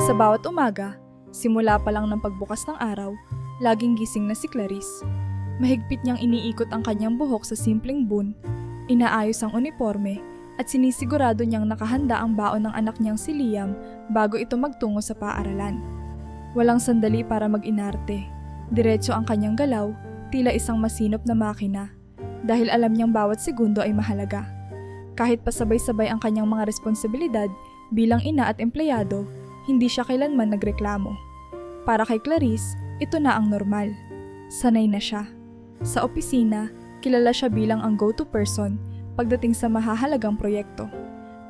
Sa bawat umaga, simula pa lang ng pagbukas ng araw, laging gising na si Clarice. Mahigpit niyang iniikot ang kanyang buhok sa simpleng bun, inaayos ang uniforme, at sinisigurado niyang nakahanda ang baon ng anak niyang si Liam bago ito magtungo sa paaralan. Walang sandali para mag-inarte. Diretso ang kanyang galaw, tila isang masinop na makina, dahil alam niyang bawat segundo ay mahalaga. Kahit pasabay-sabay ang kanyang mga responsibilidad bilang ina at empleyado, hindi siya kailanman nagreklamo. Para kay Clarice, ito na ang normal. Sanay na siya. Sa opisina, kilala siya bilang ang go-to person pagdating sa mahahalagang proyekto.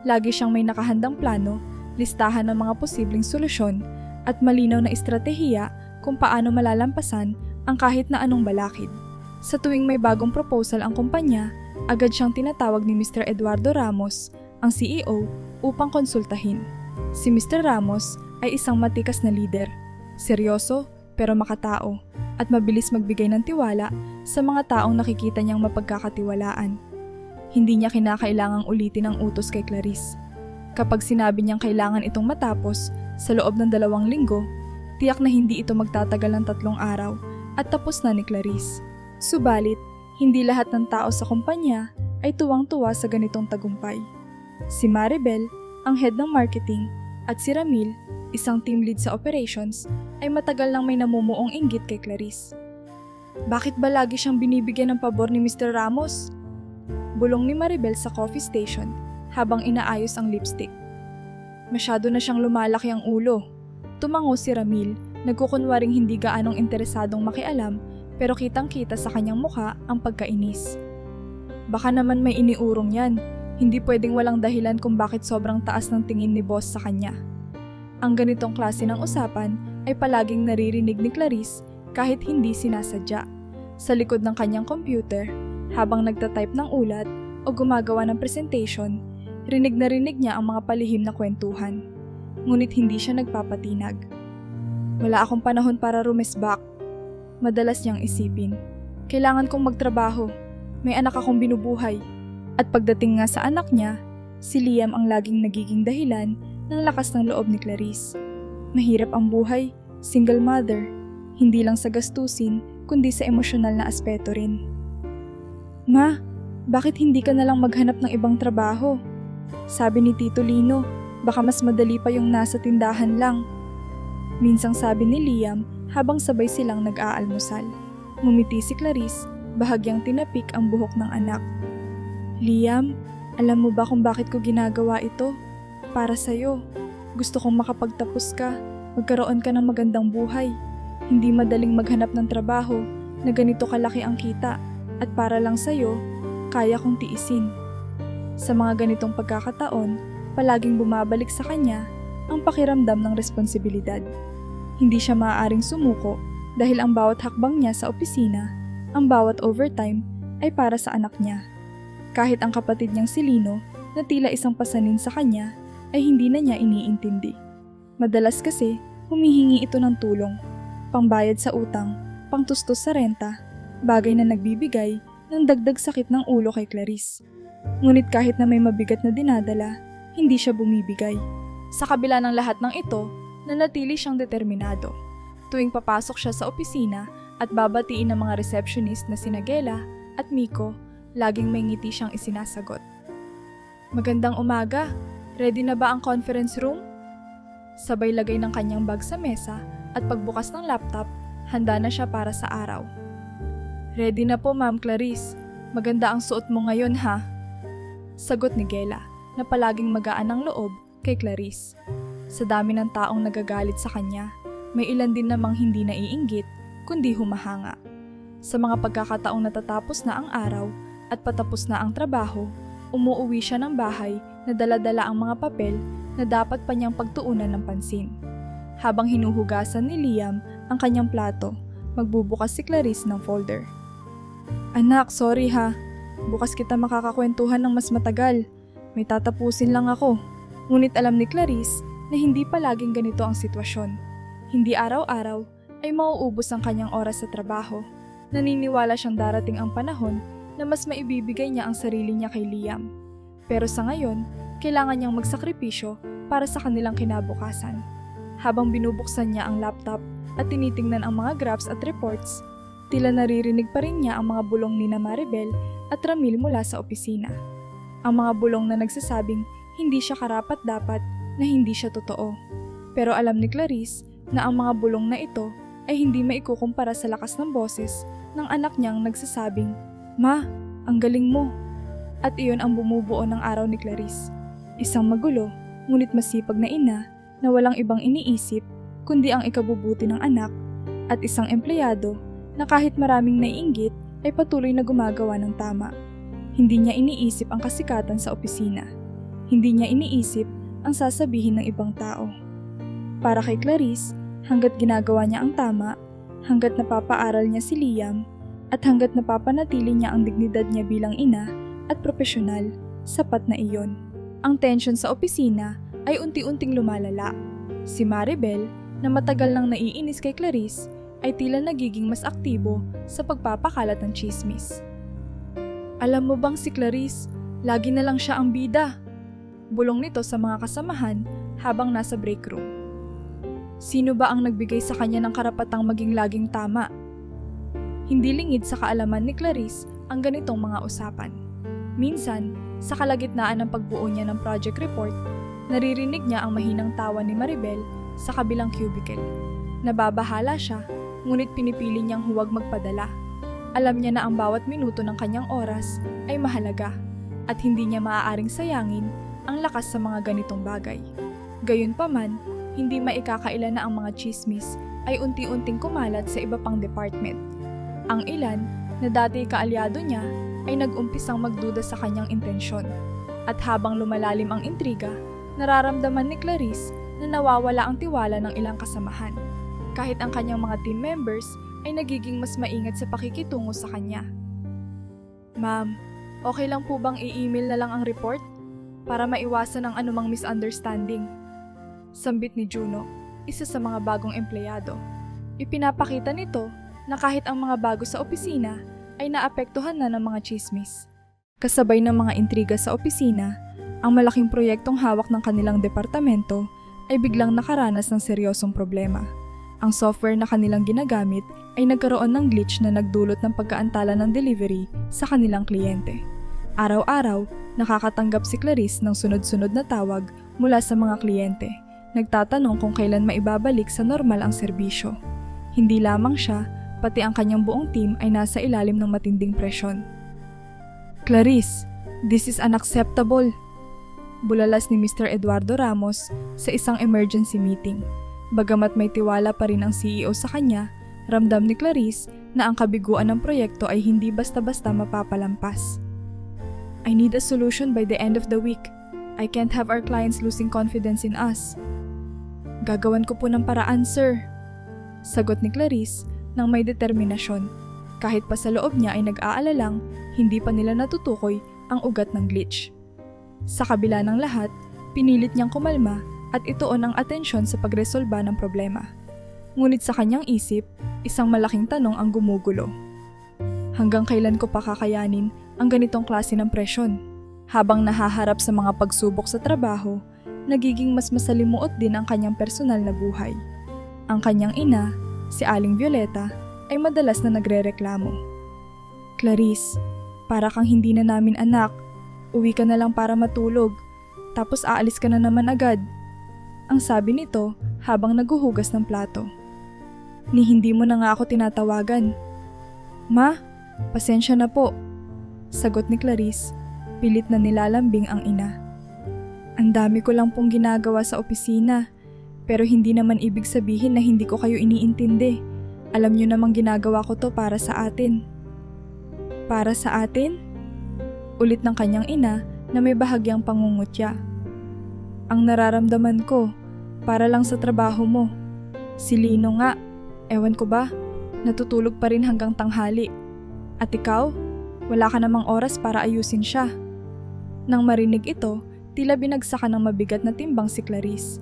Lagi siyang may nakahandang plano, listahan ng mga posibleng solusyon, at malinaw na estratehiya kung paano malalampasan ang kahit na anong balakid. Sa tuwing may bagong proposal ang kumpanya, agad siyang tinatawag ni Mr. Eduardo Ramos, ang CEO, upang konsultahin. Si Mr. Ramos ay isang matikas na leader, seryoso pero makatao, at mabilis magbigay ng tiwala sa mga taong nakikita niyang mapagkakatiwalaan. Hindi niya kinakailangang ulitin ang utos kay Clarice. Kapag sinabi niyang kailangan itong matapos sa loob ng 2 linggo, tiyak na hindi ito magtatagal ng 3 araw at tapos na ni Clarice. Subalit, hindi lahat ng tao sa kumpanya ay tuwang-tuwa sa ganitong tagumpay. Si Maribel, ang head ng marketing, at si Ramil, isang team lead sa operations, ay matagal nang may namumuong inggit kay Clarice. Bakit ba lagi siyang binibigyan ng pabor ni Mr. Ramos? Bulong ni Maribel sa coffee station habang inaayos ang lipstick. Masyado na siyang lumalaki ang ulo. Tumango si Ramil, nagkukunwaring hindi gaanong interesadong makialam pero kitang-kita sa kanyang mukha ang pagkainis. Baka naman may iniurong yan, hindi pwedeng walang dahilan kung bakit sobrang taas ng tingin ni boss sa kanya. Ang ganitong klase ng usapan ay palaging naririnig ni Clarice kahit hindi sinasadya. Sa likod ng kanyang computer, habang nagtatype ng ulat o gumagawa ng presentation, rinig na rinig niya ang mga palihim na kwentuhan. Ngunit hindi siya nagpapatinag. Wala akong panahon para rumesbak. Madalas niyang isipin. Kailangan kong magtrabaho. May anak akong binubuhay. At pagdating nga sa anak niya, si Liam ang laging nagiging dahilan ng lakas ng loob ni Clarice. Mahirap ang buhay, single mother, hindi lang sa gastusin, kundi sa emosyonal na aspeto rin. Ma, bakit hindi ka na lang maghanap ng ibang trabaho? Sabi ni Tito Lino, baka mas madali pa yung nasa tindahan lang. Minsang sabi ni Liam habang sabay silang nag-aalmusal. Ngumiti si Clarice, bahagyang tinapik ang buhok ng anak. Liam, alam mo ba kung bakit ko ginagawa ito? Para sa'yo. Gusto kong makapagtapos ka, magkaroon ka ng magandang buhay. Hindi madaling maghanap ng trabaho na ganito kalaki ang kita at para lang sa'yo, kaya kong tiisin. Sa mga ganitong pagkakataon, palaging bumabalik sa kanya ang pakiramdam ng responsibilidad. Hindi siya maaaring sumuko dahil ang bawat hakbang niya sa opisina, ang bawat overtime ay para sa anak niya. Kahit ang kapatid niyang si Lino na tila isang pasanin sa kanya ay hindi na niya iniintindi. Madalas kasi humihingi ito ng tulong, pangbayad sa utang, pangtustos sa renta, bagay na nagbibigay ng dagdag sakit ng ulo kay Clarice. Ngunit kahit na may mabigat na dinadala, hindi siya bumibigay. Sa kabila ng lahat ng ito, nanatili siyang determinado. Tuwing papasok siya sa opisina at babatiin ng mga receptionist na sina Gela at Miko, laging may ngiti siyang isinasagot. Magandang umaga, ready na ba ang conference room? Sabay lagay ng kanyang bag sa mesa at pagbukas ng laptop, handa na siya para sa araw. Ready na po, Ma'am Clarice. Maganda ang suot mo ngayon, ha? Sagot ni Gela, na palaging magaan ang loob kay Clarice. Sa dami ng taong nagagalit sa kanya, may ilan din namang hindi naiinggit, kundi humahanga. Sa mga pagkakataong natatapos na ang araw at patapos na ang trabaho, umuuwi siya ng bahay na dala-dala ang mga papel na dapat pa niyang pagtuunan ng pansin. Habang hinuhugasan ni Liam ang kanyang plato, magbubukas si Clarice ng folder. Anak, sorry ha. Bukas kita makakakwentuhan ng mas matagal. May tatapusin lang ako. Ngunit alam ni Clarice na hindi palaging ganito ang sitwasyon. Hindi araw-araw ay mauubos ang kanyang oras sa trabaho. Naniniwala siyang darating ang panahon na mas maibibigay niya ang sarili niya kay Liam. Pero sa ngayon, kailangan niyang magsakripisyo para sa kanilang kinabukasan. Habang binubuksan niya ang laptop at tinitingnan ang mga graphs at reports, tila naririnig pa rin niya ang mga bulong ni Maribel at Ramil mula sa opisina. Ang mga bulong na nagsasabing hindi siya karapat-dapat, na hindi siya totoo. Pero alam ni Clarice na ang mga bulong na ito ay hindi maikukumpara sa lakas ng boses ng anak niyang nagsasabing, "Ma, ang galing mo." At iyon ang bumubuo ng araw ni Clarice. Isang magulo, ngunit masipag na ina na walang ibang iniisip kundi ang ikabubuti ng anak, at isang empleyado na kahit maraming naiinggit ay patuloy na gumagawa ng tama. Hindi niya iniisip ang kasikatan sa opisina. Hindi niya iniisip ang sasabihin ng ibang tao. Para kay Clarice, hanggat ginagawa niya ang tama, hanggat napapaaral niya si Liam, at hanggat napapanatili niya ang dignidad niya bilang ina at profesional, sapat na iyon. Ang tensyon sa opisina ay unti-unting lumalala. Si Maribel, na matagal nang naiinis kay Clarice, ay tila nagiging mas aktibo sa pagpapakalat ng tsismis. "Alam mo bang si Clarice, lagi na lang siya ang bida?" Bulong nito sa mga kasamahan habang nasa break room. Sino ba ang nagbigay sa kanya ng karapatang maging laging tama? Hindi lingid sa kaalaman ni Clarice ang ganitong mga usapan. Minsan, sa kalagitnaan ng pagbuo niya ng project report, naririnig niya ang mahinang tawa ni Maribel sa kabilang cubicle. Nababahala siya, ngunit pinipili niyang huwag magpadala. Alam niya na ang bawat minuto ng kanyang oras ay mahalaga at hindi niya maaaring sayangin ang lakas sa mga ganitong bagay. Gayunpaman, hindi maikakaila na ang mga tsismis ay unti-unting kumalat sa iba pang department. Ang ilan, na dati kaalyado niya, ay nag-umpisang magduda sa kanyang intensyon. At habang lumalalim ang intriga, nararamdaman ni Clarice na nawawala ang tiwala ng ilang kasamahan. Kahit ang kanyang mga team members ay nagiging mas maingat sa pakikitungo sa kanya. "Ma'am, okay lang po bang i-email na lang ang report? Para maiwasan ang anumang misunderstanding." Sambit ni Juno, isa sa mga bagong empleyado. Ipinapakita nito na kahit ang mga bago sa opisina ay naapektuhan na ng mga tsismis. Kasabay ng mga intriga sa opisina, ang malaking proyektong hawak ng kanilang departamento ay biglang nakaranas ng seryosong problema. Ang software na kanilang ginagamit ay nagkaroon ng glitch na nagdulot ng pagkaantala ng delivery sa kanilang kliyente. Araw-araw, nakakatanggap si Clarice ng sunod-sunod na tawag mula sa mga kliyente, nagtatanong kung kailan maibabalik sa normal ang serbisyo. Hindi lamang siya, pati ang kanyang buong team ay nasa ilalim ng matinding presyon. "Clarice, this is unacceptable," bulalas ni Mr. Eduardo Ramos sa isang emergency meeting. Bagamat may tiwala pa rin ang CEO sa kanya, ramdam ni Clarice na ang kabiguan ng proyekto ay hindi basta-basta mapapalampas. "I need a solution by the end of the week. I can't have our clients losing confidence in us." "Gagawan ko po ng paraan, sir," sagot ni Clarice nang may determinasyon. Kahit pa sa loob niya ay nag-aalalang hindi pa nila natutukoy ang ugat ng glitch. Sa kabila ng lahat, pinilit niyang kumalma at ituon ang atensyon sa pagresolba ng problema. Ngunit sa kanyang isip, isang malaking tanong ang gumugulo. Hanggang kailan ko pa kakayanin ang ganitong klase ng presyon? Habang nahaharap sa mga pagsubok sa trabaho, nagiging mas masalimuot din ang kanyang personal na buhay. Ang kanyang ina, si Aling Violeta, ay madalas na nagrereklamo. "Clarice, para kang hindi na namin anak. Uwi ka na lang para matulog, tapos aalis ka na naman agad." Ang sabi nito habang naguhugas ng plato. "Ni hindi mo na nga ako tinatawagan." "Ma, pasensya na po," sagot ni Clarice. Pilit na nilalambing ang ina. "Ang dami ko lang pong ginagawa sa opisina, pero hindi naman ibig sabihin na hindi ko kayo iniintindi. Alam niyo namang ginagawa ko to para sa atin." "Para sa atin?" Ulit ng kanyang ina na may bahagyang pangungutya. "Ang nararamdaman ko, para lang sa trabaho mo. Si Lino nga, ewan ko ba, natutulog pa rin hanggang tanghali. At ikaw, wala ka namang oras para ayusin siya." Nang marinig ito, tila binagsakan ng mabigat na timbang si Clarice.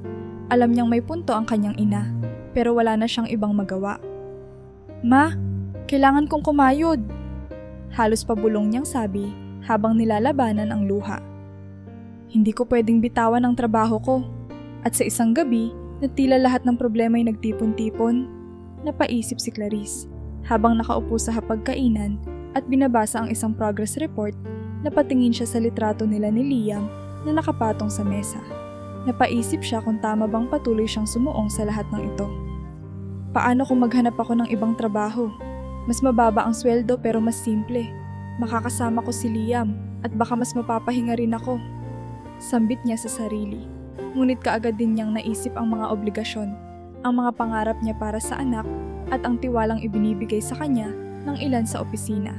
Alam niyang may punto ang kanyang ina, pero wala na siyang ibang magawa. "Ma, kailangan kong kumayod," halos pabulong niyang sabi habang nilalabanan ang luha. "Hindi ko pwedeng bitawan ang trabaho ko. At sa isang gabi, na tila lahat ng problema ay nagtipon-tipon? Napaisip si Clarice habang nakaupo sa hapagkainan at binabasa ang isang progress report. Napatingin siya sa litrato nila ni Liam na nakapatong sa mesa. Napaisip siya kung tama bang patuloy siyang sumuong sa lahat ng ito. Paano kung maghanap ako ng ibang trabaho? Mas mababa ang sweldo pero mas simple. Makakasama ko si Liam at baka mas mapapahinga rin ako. Sambit niya sa sarili. Ngunit kaagad din niyang naisip ang mga obligasyon, ang mga pangarap niya para sa anak at ang tiwalang ibinibigay sa kanya ng ilan sa opisina.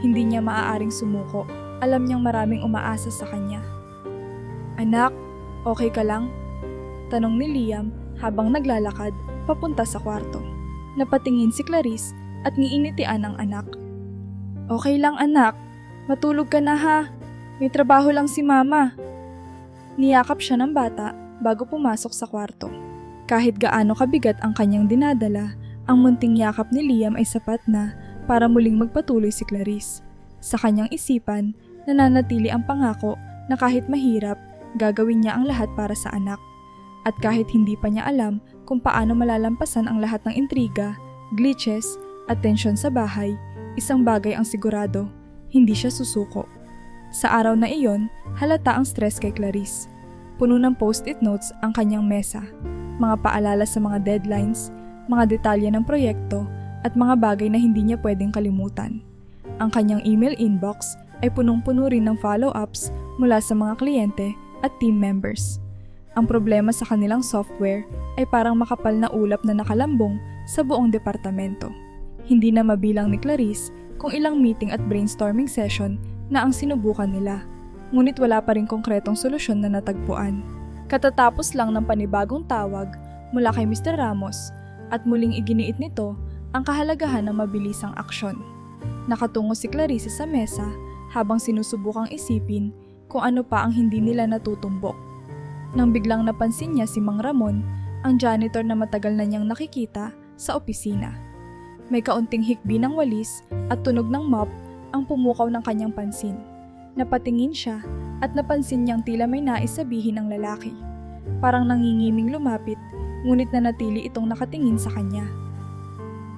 Hindi niya maaaring sumuko. Alam niyang maraming umaasa sa kanya. Anak, okay ka lang? Tanong ni Liam habang naglalakad papunta sa kwarto. Napatingin si Clarice at ngiinitian ang anak. Okay lang anak, matulog ka na ha. May trabaho lang si mama. Niyakap siya ng bata bago pumasok sa kwarto. Kahit gaano kabigat ang kanyang dinadala, ang munting yakap ni Liam ay sapat na para muling magpatuloy si Clarice. Sa kanyang isipan, nananatili ang pangako na kahit mahirap, gagawin niya ang lahat para sa anak. At kahit hindi pa niya alam kung paano malalampasan ang lahat ng intriga, glitches, at tensyon sa bahay, isang bagay ang sigurado, hindi siya susuko. Sa araw na iyon, halata ang stress kay Clarice. Puno ng post-it notes ang kanyang mesa, mga paalala sa mga deadlines, mga detalye ng proyekto, at mga bagay na hindi niya pwedeng kalimutan. Ang kanyang email inbox ay punong-puno rin ng follow-ups mula sa mga kliyente at team members. Ang problema sa kanilang software ay parang makapal na ulap na nakalambong sa buong departamento. Hindi na mabilang ni Clarice kung ilang meeting at brainstorming session na ang sinubukan nila, ngunit wala pa rin konkretong solusyon na natagpuan. Katatapos lang ng panibagong tawag mula kay Mr. Ramos at muling iginiit nito ang kahalagahan ng mabilisang aksyon. Nakatungo si Clarice sa mesa habang sinusubukang isipin kung ano pa ang hindi nila natutumbok. Nang biglang napansin niya si Mang Ramon, ang janitor na matagal na niyang nakikita sa opisina. May kaunting hikbi ng walis at tunog ng mop ang pumukaw ng kanyang pansin. Napatingin siya at napansin niyang tila may nais sabihin ng lalaki. Parang nangingiming lumapit, ngunit nanatili itong nakatingin sa kanya.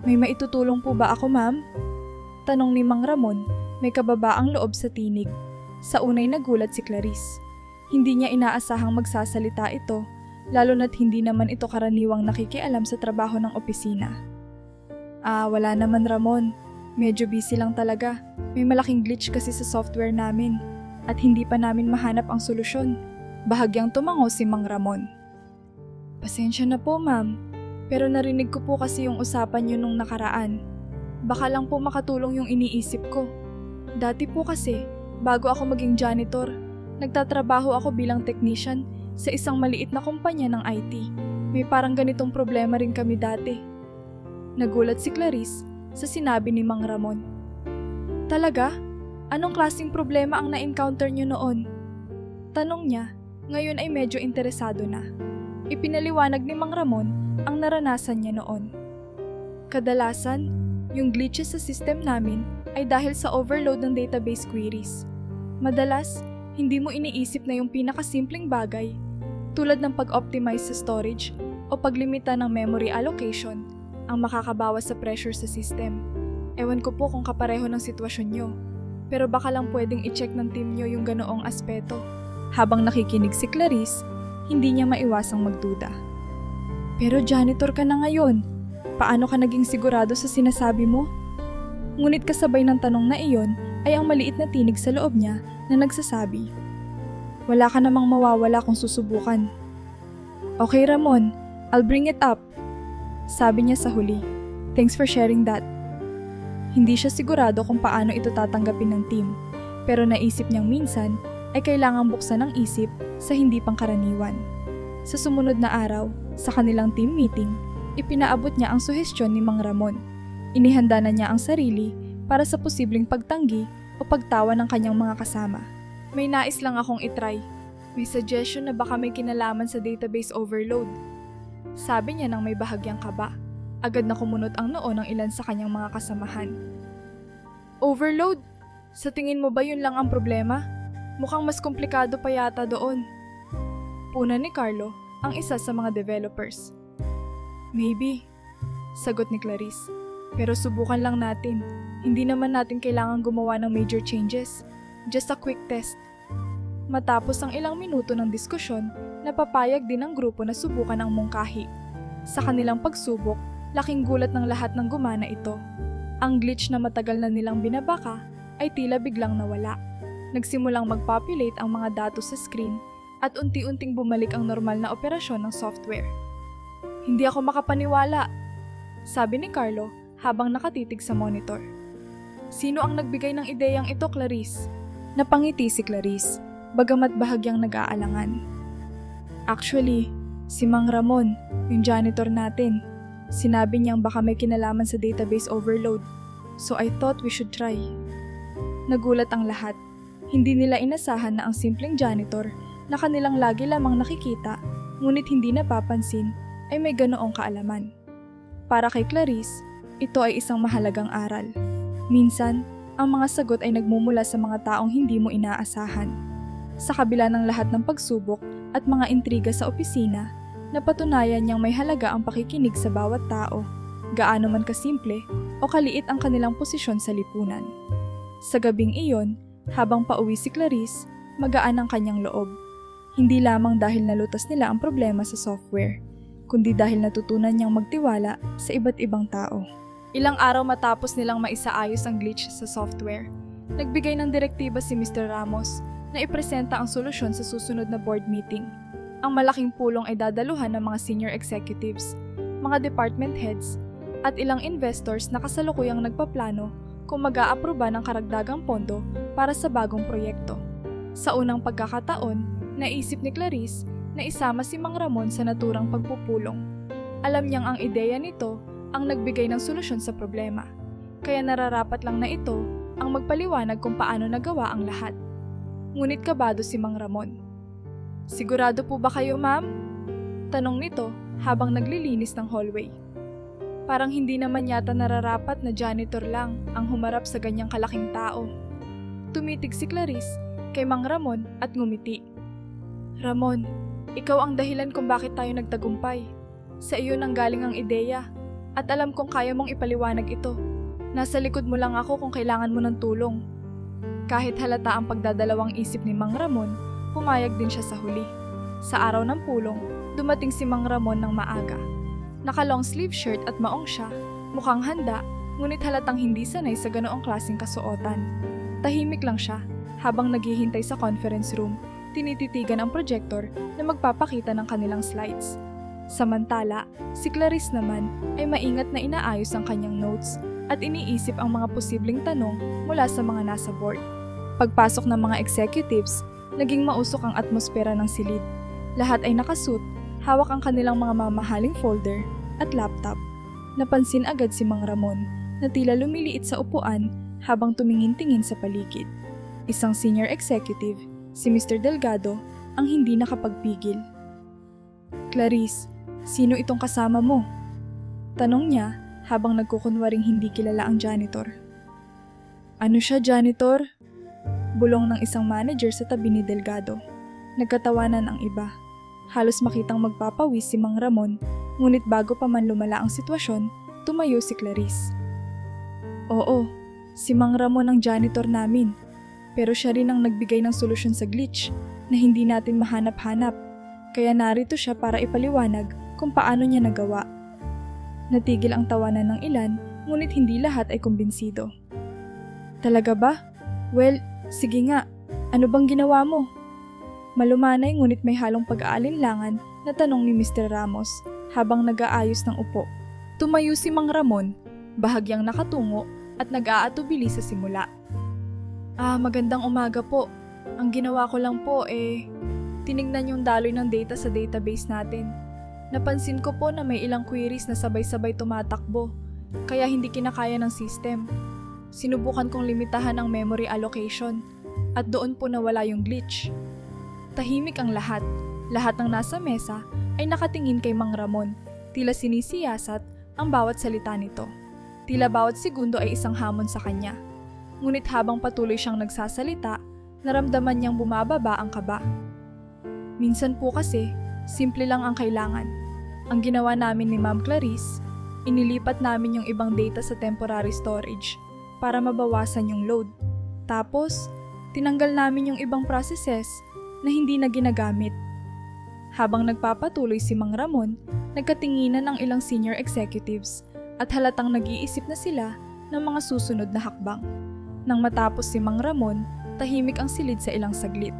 May maitutulong po ba ako, ma'am? Tanong ni Mang Ramon, may kababaang loob sa tinig. Sa unay nagulat si Clarice. Hindi niya inaasahang magsasalita ito, lalo na't hindi naman ito karaniwang nakikialam sa trabaho ng opisina. Wala naman Ramon. Medyo busy lang talaga. May malaking glitch kasi sa software namin at hindi pa namin mahanap ang solusyon. Bahagyang tumango si Mang Ramon. Pasensya na po ma'am, pero narinig ko po kasi yung usapan niyo nung nakaraan. Baka lang po makatulong yung iniisip ko. Dati po kasi, bago ako maging janitor, nagtatrabaho ako bilang technician sa isang maliit na kumpanya ng IT. May parang ganitong problema rin kami dati. Nagulat si Clarice sa sinabi ni Mang Ramon. Talaga? Anong klaseng problema ang na-encounter niyo noon? Tanong niya, ngayon ay medyo interesado na. Ipinaliwanag ni Mang Ramon ang naranasan niya noon. Kadalasan, yung glitches sa system namin ay dahil sa overload ng database queries. Madalas, hindi mo iniisip na yung pinakasimpleng bagay, tulad ng pag-optimize sa storage o paglimita ng memory allocation, ang makakabawas sa pressure sa system. Ewan ko po kung kapareho ng sitwasyon nyo, pero baka lang pwedeng i-check ng team nyo yung ganoong aspeto. Habang nakikinig si Clarice, hindi niya maiwasang magduda. Pero janitor ka na ngayon. Paano ka naging sigurado sa sinasabi mo? Ngunit kasabay ng tanong na iyon ay ang maliit na tinig sa loob niya na nagsasabi, wala ka namang mawawala kung susubukan. Okay Ramon, I'll bring it up. Sabi niya sa huli, thanks for sharing that. Hindi siya sigurado kung paano ito tatanggapin ng team, pero naisip niyang minsan ay kailangang buksan ang isip sa hindi pangkaraniwan. Sa sumunod na araw, sa kanilang team meeting, ipinaabot niya ang suhestyon ni Mang Ramon. Inihanda na niya ang sarili para sa posibleng pagtanggi o pagtawa ng kanyang mga kasama. May nais lang akong itry. May suggestion na baka may kinalaman sa database overload. Sabi niya nang may bahagyang kaba. Agad na kumunot ang noo ng ilan sa kanyang mga kasamahan. Overload? Sa tingin mo ba yun lang ang problema? Mukhang mas komplikado pa yata doon. Puna ni Carlo ang isa sa mga developers. Maybe, sagot ni Clarice. Pero subukan lang natin. Hindi naman natin kailangan gumawa ng major changes. Just a quick test. Matapos ang ilang minuto ng diskusyon, napapayag din ang grupo na subukan ang mungkahi. Sa kanilang pagsubok, laking gulat ng lahat ng gumana ito. Ang glitch na matagal na nilang binabaka ay tila biglang nawala. Nagsimulang mag-populate ang mga datos sa screen at unti-unting bumalik ang normal na operasyon ng software. Hindi ako makapaniwala, sabi ni Carlo habang nakatitig sa monitor. Sino ang nagbigay ng ideyang ito, Clarice? Napangiti si Clarice, bagamat bahagyang nag-aalangan. Actually, si Mang Ramon, yung janitor natin. Sinabi niyang baka may kinalaman sa database overload, so I thought we should try. Nagulat ang lahat. Hindi nila inasahan na ang simpleng janitor na kanilang lagi lamang nakikita, ngunit hindi napapansin, ay may ganoong kaalaman. Para kay Clarice, ito ay isang mahalagang aral. Minsan, ang mga sagot ay nagmumula sa mga taong hindi mo inaasahan. Sa kabila ng lahat ng pagsubok at mga intriga sa opisina, napatunayan niyang may halaga ang pakikinig sa bawat tao, gaano man kasimple o kaliit ang kanilang posisyon sa lipunan. Sa gabing iyon, habang pauwi si Clarice, magaan ang kanyang loob. Hindi lamang dahil nalutas nila ang problema sa software, kundi dahil natutunan niyang magtiwala sa iba't ibang tao. Ilang araw matapos nilang maisaayos ang glitch sa software, nagbigay ng direktiba si Mr. Ramos na ipresenta ang solusyon sa susunod na board meeting. Ang malaking pulong ay dadaluhan ng mga senior executives, mga department heads, at ilang investors na kasalukuyang nagpaplano kung mag-aaproba ng karagdagang pondo para sa bagong proyekto. Sa unang pagkakataon, naisip ni Clarice na isama si Mang Ramon sa naturang pagpupulong. Alam niyang ang ideya nito ang nagbigay ng solusyon sa problema, kaya nararapat lang na ito ang magpaliwanag kung paano nagawa ang lahat. Ngunit kabado si Mang Ramon. Sigurado po ba kayo, ma'am? Tanong nito habang naglilinis ng hallway. Parang hindi naman yata nararapat na janitor lang ang humarap sa ganyang kalaking tao. Tumitig si Clarice kay Mang Ramon at ngumiti. Ramon, ikaw ang dahilan kung bakit tayo nagtagumpay. Sa iyo nanggaling ang ideya at alam kong kaya mong ipaliwanag ito. Nasa likod mo lang ako kung kailangan mo ng tulong. Kahit halata ang pagdadalawang isip ni Mang Ramon, pumayag din siya sa huli. Sa araw ng pulong, dumating si Mang Ramon ng maaga. Naka-long sleeve shirt at maong siya, mukhang handa, ngunit halatang hindi sanay sa ganoong klaseng kasuotan. Tahimik lang siya, habang naghihintay sa conference room, tinititigan ang projector na magpapakita ng kanilang slides. Samantala, si Clarice naman ay maingat na inaayos ang kanyang notes at iniisip ang mga posibleng tanong mula sa mga nasa board. Pagpasok ng mga executives, naging mausok ang atmosfera ng silid. Lahat ay nakasuit, hawak ang kanilang mga mamahaling folder at laptop. Napansin agad si Mang Ramon na tila lumiliit sa upuan habang tumingin-tingin sa paligid. Isang senior executive, si Mr. Delgado, ang hindi nakapagpigil. Clarice, sino itong kasama mo? Tanong niya habang nagkukunwaring hindi kilala ang janitor. Ano siya, janitor? Bulong ng isang manager sa tabi ni Delgado. Nagkatawanan ang iba. Halos makitang magpapawis si Mang Ramon, ngunit bago pa man lumala ang sitwasyon, tumayo si Clarice. Oo, si Mang Ramon ang janitor namin. Pero siya rin ang nagbigay ng solusyon sa glitch na hindi natin mahanap-hanap. Kaya narito siya para ipaliwanag kung paano niya nagawa. Natigil ang tawanan ng ilan, ngunit hindi lahat ay kumbinsido. Talaga ba? Well, sige nga, ano bang ginawa mo? Malumanay ngunit may halong pag-aalinlangan na tanong ni Mr. Ramos habang nag-aayos ng upo. Tumayo si Mang Ramon, bahagyang nakatungo at nag-aatubili sa simula. Magandang umaga po. Ang ginawa ko lang po tinignan yung daloy ng data sa database natin. Napansin ko po na may ilang queries na sabay-sabay tumatakbo, kaya hindi kinakaya ng system. Sinubukan kong limitahan ang memory allocation at doon po nawala yung glitch. Tahimik ang lahat. Lahat ng nasa mesa ay nakatingin kay Mang Ramon, tila sinisiyasat ang bawat salita nito. Tila bawat segundo ay isang hamon sa kanya. Ngunit habang patuloy siyang nagsasalita, naramdaman niyang bumababa ang kaba. Minsan po kasi, Simple lang ang kailangan. Ang ginawa namin ni Ma'am Clarice, inilipat namin yung ibang data sa temporary storage para mabawasan yung load. Tapos, tinanggal namin yung ibang processes na hindi na ginagamit. Habang nagpapatuloy si Mang Ramon, nagkatinginan ang ilang senior executives at halatang nag-iisip na sila ng mga susunod na hakbang. Nang matapos si Mang Ramon, tahimik ang silid sa ilang saglit.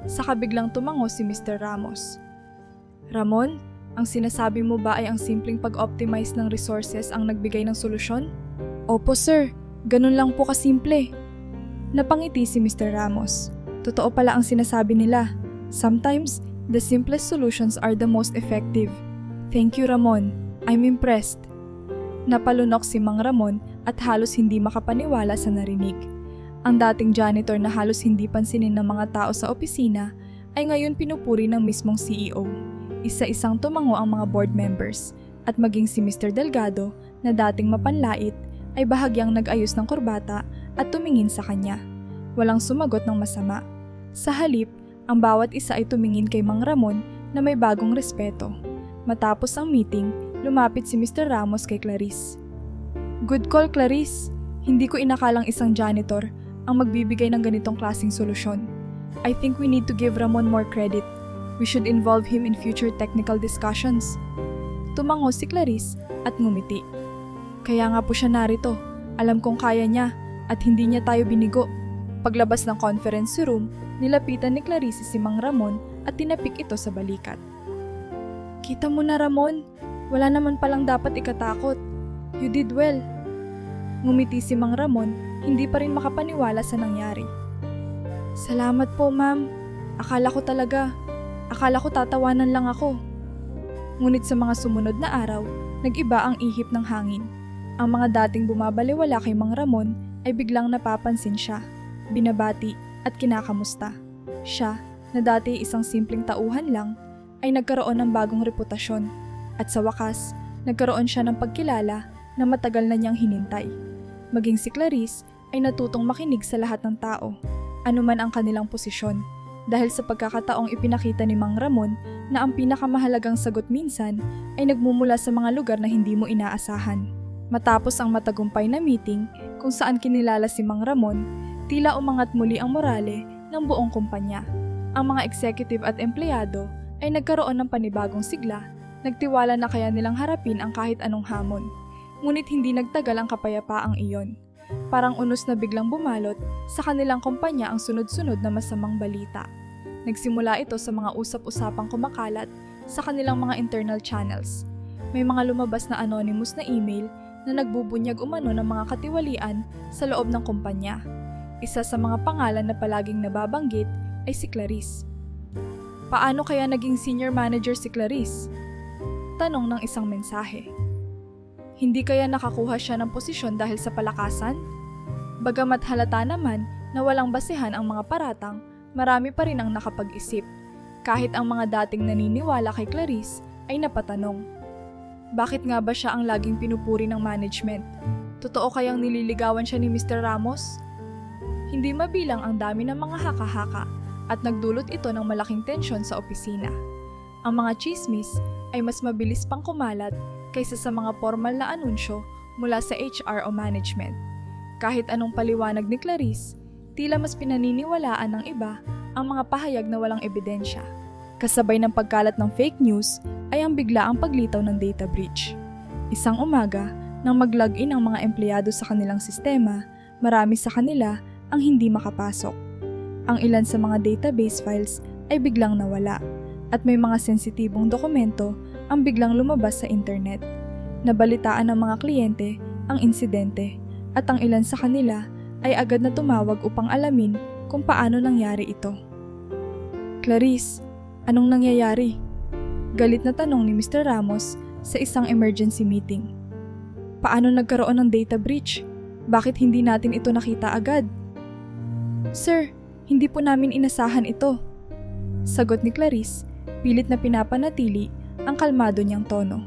Saka biglang tumango si Mr. Ramos. Ramon, ang sinasabi mo ba ay ang simpleng pag-optimize ng resources ang nagbigay ng solusyon? Opo sir, ganun lang po kasimple. Napangiti si Mr. Ramos. Totoo pala ang sinasabi nila. Sometimes, the simplest solutions are the most effective. Thank you Ramon, I'm impressed. Napalunok si Mang Ramon at halos hindi makapaniwala sa narinig. Ang dating janitor na halos hindi pansinin ng mga tao sa opisina ay ngayon pinupuri ng mismong CEO. Isa-isang tumango ang mga board members at maging si Mr. Delgado na dating mapanlait ay bahagyang nag-ayos ng kurbata at tumingin sa kanya. Walang sumagot ng masama. Sa halip, ang bawat isa ay tumingin kay Mang Ramon na may bagong respeto. Matapos ang meeting, lumapit si Mr. Ramos kay Clarice. Good call Clarice, hindi ko inakalang isang janitor ang magbibigay ng ganitong klaseng solusyon. I think we need to give Ramon more credit. We should involve him in future technical discussions. Tumango si Clarice at ngumiti. Kaya nga po siya narito. Alam kong kaya niya at hindi niya tayo binigo. Paglabas ng conference room, nilapitan ni Clarice si Mang Ramon at tinapik ito sa balikat. Kita mo na Ramon, wala naman palang dapat ikatakot. You did well. Ngumiti si Mang Ramon, hindi pa rin makapaniwala sa nangyari. Salamat po ma'am. Akala ko tatawanan lang ako. Ngunit sa mga sumunod na araw, nag-iba ang ihip ng hangin. Ang mga dating bumabaliwala kay Mang Ramon ay biglang napapansin siya, binabati at kinakamusta. Siya, na dati isang simpleng tauhan lang, ay nagkaroon ng bagong reputasyon at sa wakas, nagkaroon siya ng pagkilala na matagal na niyang hinintay. Maging si Clarice ay natutong makinig sa lahat ng tao, anuman ang kanilang posisyon. Dahil sa pagkakataong ipinakita ni Mang Ramon na ang pinakamahalagang sagot minsan ay nagmumula sa mga lugar na hindi mo inaasahan. Matapos ang matagumpay na meeting kung saan kinilala si Mang Ramon, tila umangat muli ang morale ng buong kumpanya. Ang mga executive at empleyado ay nagkaroon ng panibagong sigla, nagtiwala na kaya nilang harapin ang kahit anong hamon. Ngunit hindi nagtagal ang kapayapaang iyon. Parang unos na biglang bumalot sa kanilang kumpanya ang sunod-sunod na masamang balita. Nagsimula ito sa mga usap-usapang kumakalat sa kanilang mga internal channels. May mga lumabas na anonymous na email na nagbubunyag umano ng mga katiwalian sa loob ng kumpanya. Isa sa mga pangalan na palaging nababanggit ay si Clarice. Paano kaya naging senior manager si Clarice? Tanong ng isang mensahe. Hindi kaya nakakuha siya ng posisyon dahil sa palakasan? Bagamat halata naman na walang basehan ang mga paratang, marami pa rin ang nakapag-isip. Kahit ang mga dating naniniwala kay Clarice ay napatanong. Bakit nga ba siya ang laging pinupuri ng management? Totoo kayang nililigawan siya ni Mr. Ramos? Hindi mabilang ang dami ng mga haka-haka at nagdulot ito ng malaking tensyon sa opisina. Ang mga chismis ay mas mabilis pang kumalat kaysa sa mga formal na anunsyo mula sa HR o management. Kahit anong paliwanag ni Clarice, tila mas pinaniniwalaan ng iba ang mga pahayag na walang ebidensya. Kasabay ng pagkalat ng fake news ay ang biglaang paglitaw ng data breach. Isang umaga, nang mag-login ang mga empleyado sa kanilang sistema, marami sa kanila ang hindi makapasok. Ang ilan sa mga database files ay biglang nawala at may mga sensitibong dokumento ang biglang lumabas sa internet. Nabalitaan ng mga kliyente ang insidente at ang ilan sa kanila ay agad na tumawag upang alamin kung paano nangyari ito. Clarice, anong nangyayari? Galit na tanong ni Mr. Ramos sa isang emergency meeting. Paano nagkaroon ng data breach? Bakit hindi natin ito nakita agad? Sir, hindi po namin inasahan ito. Sagot ni Clarice, pilit na pinapanatili ang kalmado niyang tono.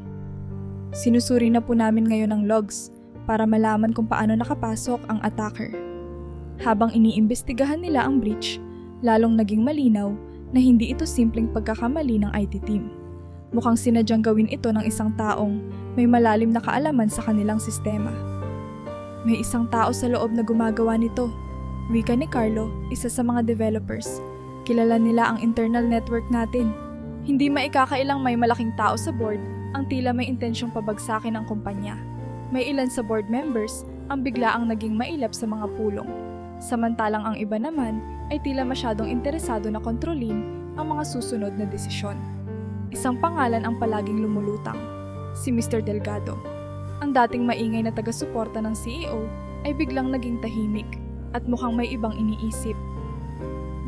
Sinusuri na po namin ngayon ang logs para malaman kung paano nakapasok ang attacker. Habang iniimbestigahan nila ang breach, lalong naging malinaw na hindi ito simpleng pagkakamali ng IT team. Mukhang sinadyang gawin ito ng isang taong may malalim na kaalaman sa kanilang sistema. May isang tao sa loob na gumagawa nito. Wika ni Carlo, isa sa mga developers. Kilala nila ang internal network natin. Hindi maikakailang may malaking tao sa board ang tila may intensyong pabagsakin ang kumpanya. May ilan sa board members ang biglaang naging mailap sa mga pulong. Samantalang ang iba naman ay tila masyadong interesado na kontrolin ang mga susunod na desisyon. Isang pangalan ang palaging lumulutang, si Mr. Delgado. Ang dating maingay na taga-suporta ng CEO ay biglang naging tahimik at mukhang may ibang iniisip.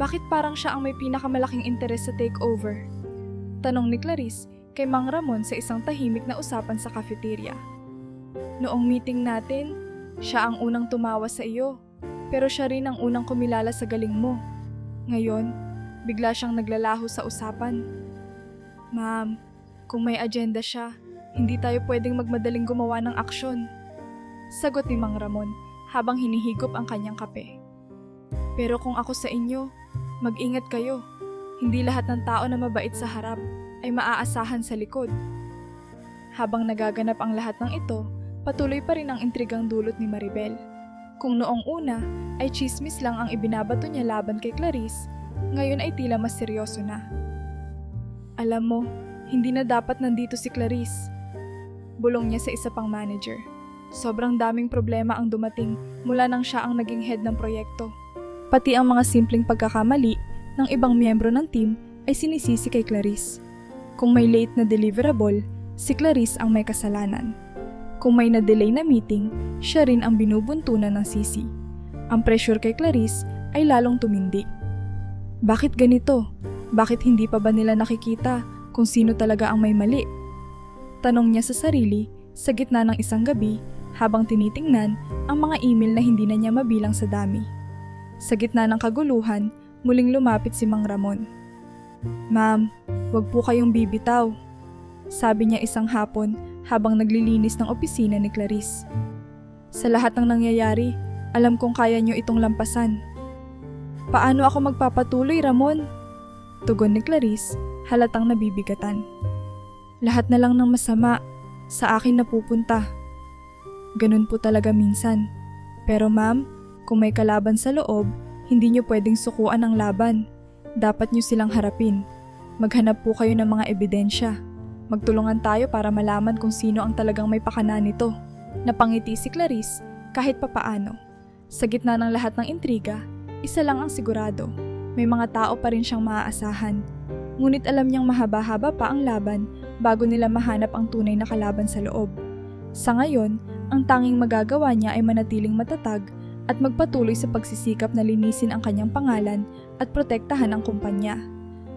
Bakit parang siya ang may pinakamalaking interes sa takeover? Tanong ni Clarice kay Mang Ramon sa isang tahimik na usapan sa cafeteria. Noong meeting natin, siya ang unang tumawa sa iyo, pero siya rin ang unang kumilala sa galing mo. Ngayon, bigla siyang naglalaho sa usapan. Ma'am, kung may agenda siya, hindi tayo pwedeng magmadaling gumawa ng aksyon. Sagot ni Mang Ramon habang hinihigop ang kanyang kape. Pero kung ako sa inyo, mag-ingat kayo. Hindi lahat ng tao na mabait sa harap ay maaasahan sa likod. Habang nagaganap ang lahat ng ito, patuloy pa rin ang intrigang dulot ni Maribel. Kung noong una ay chismis lang ang ibinabato niya laban kay Clarice, ngayon ay tila mas seryoso na. Alam mo, hindi na dapat nandito si Clarice. Bulong niya sa isa pang manager. Sobrang daming problema ang dumating mula nang siya ang naging head ng proyekto. Pati ang mga simpleng pagkakamali ng ibang miyembro ng team ay sinisisi kay Clarice. Kung may late na deliverable, si Clarice ang may kasalanan. Kung may na-delay na meeting, siya rin ang binubuntunan ng sisi. Ang pressure kay Clarice ay lalong tumindi. Bakit ganito? Bakit hindi pa ba nila nakikita kung sino talaga ang may mali? Tanong niya sa sarili sa gitna ng isang gabi habang tinitingnan ang mga email na hindi na niya mabilang sa dami. Sa gitna ng kaguluhan, muling lumapit si Mang Ramon. Ma'am, wag po kayong bibitaw, sabi niya isang hapon habang naglilinis ng opisina ni Clarice. Sa lahat ng nangyayari, alam kong kaya niyo itong lampasan. Paano ako magpapatuloy, Ramon? Tugon ni Clarice, halatang nabibigatan. Lahat na lang ng masama sa akin napupunta. Ganun po talaga minsan. Pero ma'am, kung may kalaban sa loob, hindi niyo pwedeng sukuan ang laban. Dapat niyo silang harapin. Maghanap po kayo ng mga ebidensya. Magtulungan tayo para malaman kung sino ang talagang may pakana nito. Napangiti si Clarice kahit papaano. Sa gitna ng lahat ng intriga, isa lang ang sigurado. May mga tao pa rin siyang maaasahan. Ngunit alam niyang mahaba-haba pa ang laban bago nila mahanap ang tunay na kalaban sa loob. Sa ngayon, ang tanging magagawa niya ay manatiling matatag at magpatuloy sa pagsisikap na linisin ang kanyang pangalan at protektahan ang kumpanya.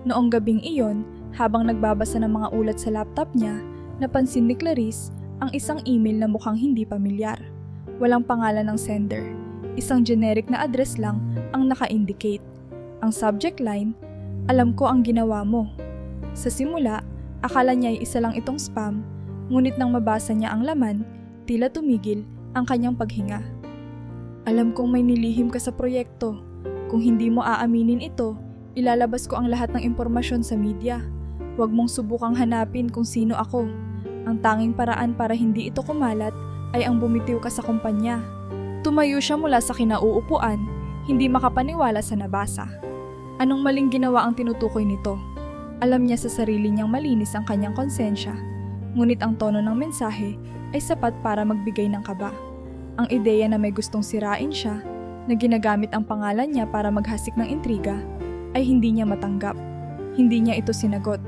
Noong gabing iyon, habang nagbabasa ng mga ulat sa laptop niya, napansin ni Clarice ang isang email na mukhang hindi pamilyar. Walang pangalan ng sender. Isang generic na address lang ang naka-indicate. Ang subject line, alam ko ang ginawa mo. Sa simula, akala niya ay isa lang itong spam, ngunit nang mabasa niya ang laman, tila tumigil ang kanyang paghinga. Alam kong may nilihim ka sa proyekto. Kung hindi mo aaminin ito, ilalabas ko ang lahat ng impormasyon sa media. Huwag mong subukang hanapin kung sino ako. Ang tanging paraan para hindi ito kumalat ay ang bumitiw ka sa kumpanya. Tumayo siya mula sa kinauupuan, hindi makapaniwala sa nabasa. Anong maling ginawa ang tinutukoy nito? Alam niya sa sarili niyang malinis ang kanyang konsensya, ngunit ang tono ng mensahe ay sapat para magbigay ng kaba. Ang ideya na may gustong sirain siya, na ginagamit ang pangalan niya para maghasik ng intriga, ay hindi niya matanggap. Hindi niya ito sinagot.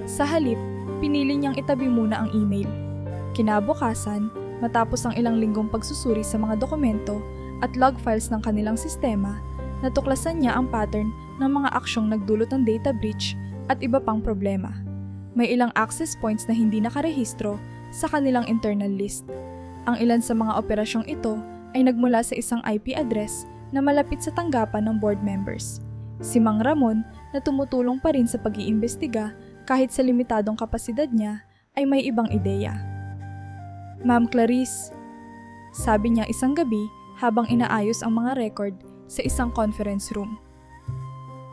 Sa halip, pinili niyang itabi muna ang email. Kinabukasan, matapos ang ilang linggong pagsusuri sa mga dokumento at log files ng kanilang sistema, natuklasan niya ang pattern ng mga aksyong nagdulot ng data breach at iba pang problema. May ilang access points na hindi nakarehistro sa kanilang internal list. Ang ilan sa mga operasyong ito ay nagmula sa isang IP address na malapit sa tanggapan ng board members. Si Mang Ramon, na tumutulong pa rin sa pag-iimbestiga kahit sa limitadong kapasidad niya, ay may ibang ideya. Ma'am Clarice, sabi niya isang gabi habang inaayos ang mga record sa isang conference room.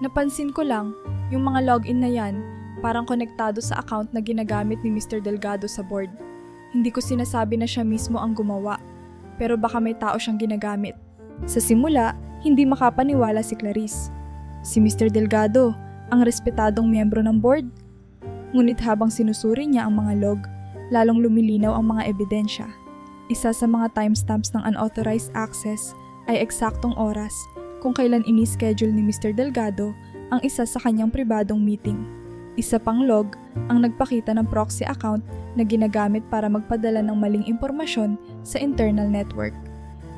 Napansin ko lang, yung mga login na yan, parang konektado sa account na ginagamit ni Mr. Delgado sa board. Hindi ko sinasabi na siya mismo ang gumawa, pero baka may tao siyang ginagamit. Sa simula, hindi makapaniwala si Clarice. Si Mr. Delgado, ang respetadong miyembro ng board. Ngunit habang sinusuri niya ang mga log, lalong lumilinaw ang mga ebidensya. Isa sa mga timestamps ng unauthorized access ay eksaktong oras kung kailan ini-schedule ni Mr. Delgado ang isa sa kanyang pribadong meeting. Isa pang log ang nagpakita ng proxy account na ginagamit para magpadala ng maling impormasyon sa internal network.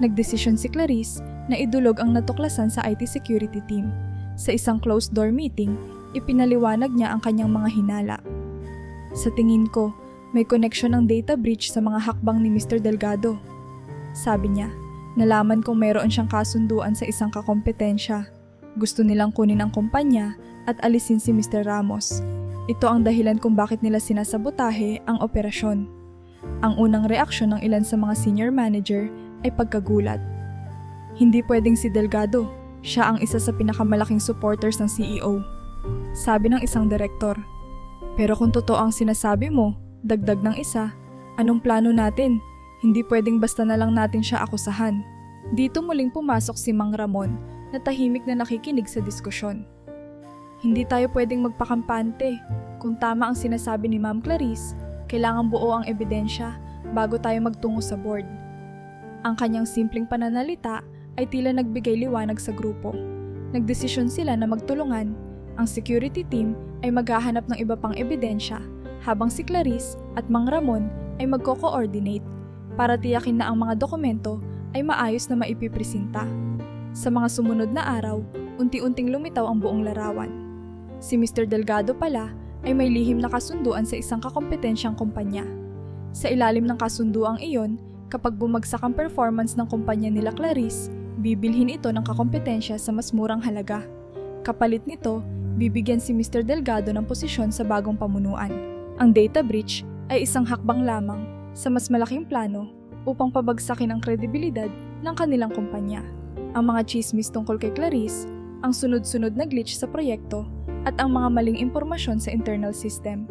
Nagdesisyon si Clarice na idulog ang natuklasan sa IT security team. Sa isang closed-door meeting, ipinaliwanag niya ang kanyang mga hinala. Sa tingin ko, may connection ng data breach sa mga hakbang ni Mr. Delgado. Sabi niya, nalaman kong mayroon siyang kasunduan sa isang kakompetensya. Gusto nilang kunin ang kumpanya at alisin si Mr. Ramos. Ito ang dahilan kung bakit nila sinasabotahe ang operasyon. Ang unang reaksyon ng ilan sa mga senior manager ay pagkagulat. Hindi pwedeng si Delgado, siya ang isa sa pinakamalaking supporters ng CEO. Sabi ng isang direktor. Pero kung totoo ang sinasabi mo, dagdag ng isa, anong plano natin? Hindi pwedeng basta na lang natin siya akusahan. Dito muling pumasok si Mang Ramon na tahimik na nakikinig sa diskusyon. Hindi tayo pwedeng magpakampante. Kung tama ang sinasabi ni Ma'am Clarice, kailangan buo ang ebidensya bago tayo magtungo sa board. Ang kanyang simpleng pananalita ay tila nagbigay liwanag sa grupo. Nagdesisyon sila na magtulungan. Ang security team ay maghahanap ng iba pang ebidensya habang si Clarice at Mang Ramon ay magko-coordinate para tiyakin na ang mga dokumento ay maayos na maipipresenta. Sa mga sumunod na araw, unti-unting lumitaw ang buong larawan. Si Mr. Delgado pala ay may lihim na kasunduan sa isang kakompetensyang kumpanya. Sa ilalim ng kasunduang iyon, kapag bumagsak ang performance ng kumpanya nila Clarice, bibilhin ito ng kakompetensya sa mas murang halaga. Kapalit nito, bibigyan si Mr. Delgado ng posisyon sa bagong pamunuan. Ang data breach ay isang hakbang lamang sa mas malaking plano upang pabagsakin ang kredibilidad ng kanilang kumpanya. Ang mga chismis tungkol kay Clarice, ang sunod-sunod na glitch sa proyekto, at ang mga maling impormasyon sa internal system.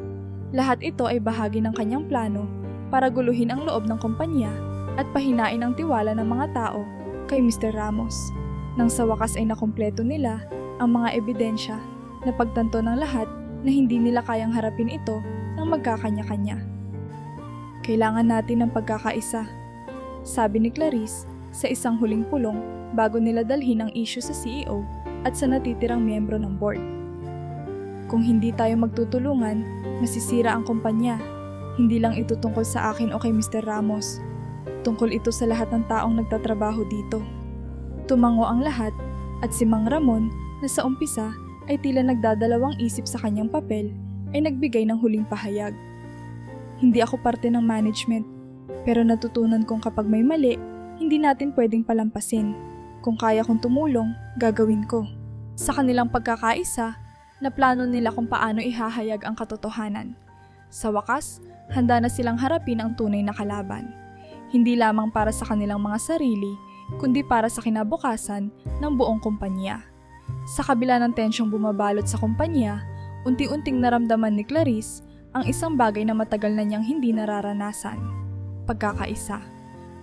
Lahat ito ay bahagi ng kanyang plano para guluhin ang loob ng kumpanya at pahinain ang tiwala ng mga tao kay Mr. Ramos. Nang sa wakas ay nakumpleto nila ang mga ebidensya na pagtanto ng lahat na hindi nila kayang harapin ito ng magkakanya-kanya. Kailangan natin ng pagkakaisa, sabi ni Clarice sa isang huling pulong bago nila dalhin ang issue sa CEO at sa natitirang miyembro ng board. Kung hindi tayo magtutulungan, masisira ang kumpanya. Hindi lang ito tungkol sa akin o kay Mr. Ramos. Tungkol ito sa lahat ng taong nagtatrabaho dito. Tumango ang lahat at si Mang Ramon na sa umpisa ay tila nagdadalawang isip sa kanyang papel ay nagbigay ng huling pahayag. Hindi ako parte ng management, pero natutunan kong kapag may mali, hindi natin pwedeng palampasin. Kung kaya kong tumulong, gagawin ko. Sa kanilang pagkakaisa, na plano nila kung paano ihahayag ang katotohanan. Sa wakas, handa na silang harapin ang tunay na kalaban. Hindi lamang para sa kanilang mga sarili, kundi para sa kinabukasan ng buong kumpanya. Sa kabila ng tensyong bumabalot sa kumpanya, unti-unting naramdaman ni Clarice ang isang bagay na matagal na niyang hindi nararanasan. Pagkakaisa.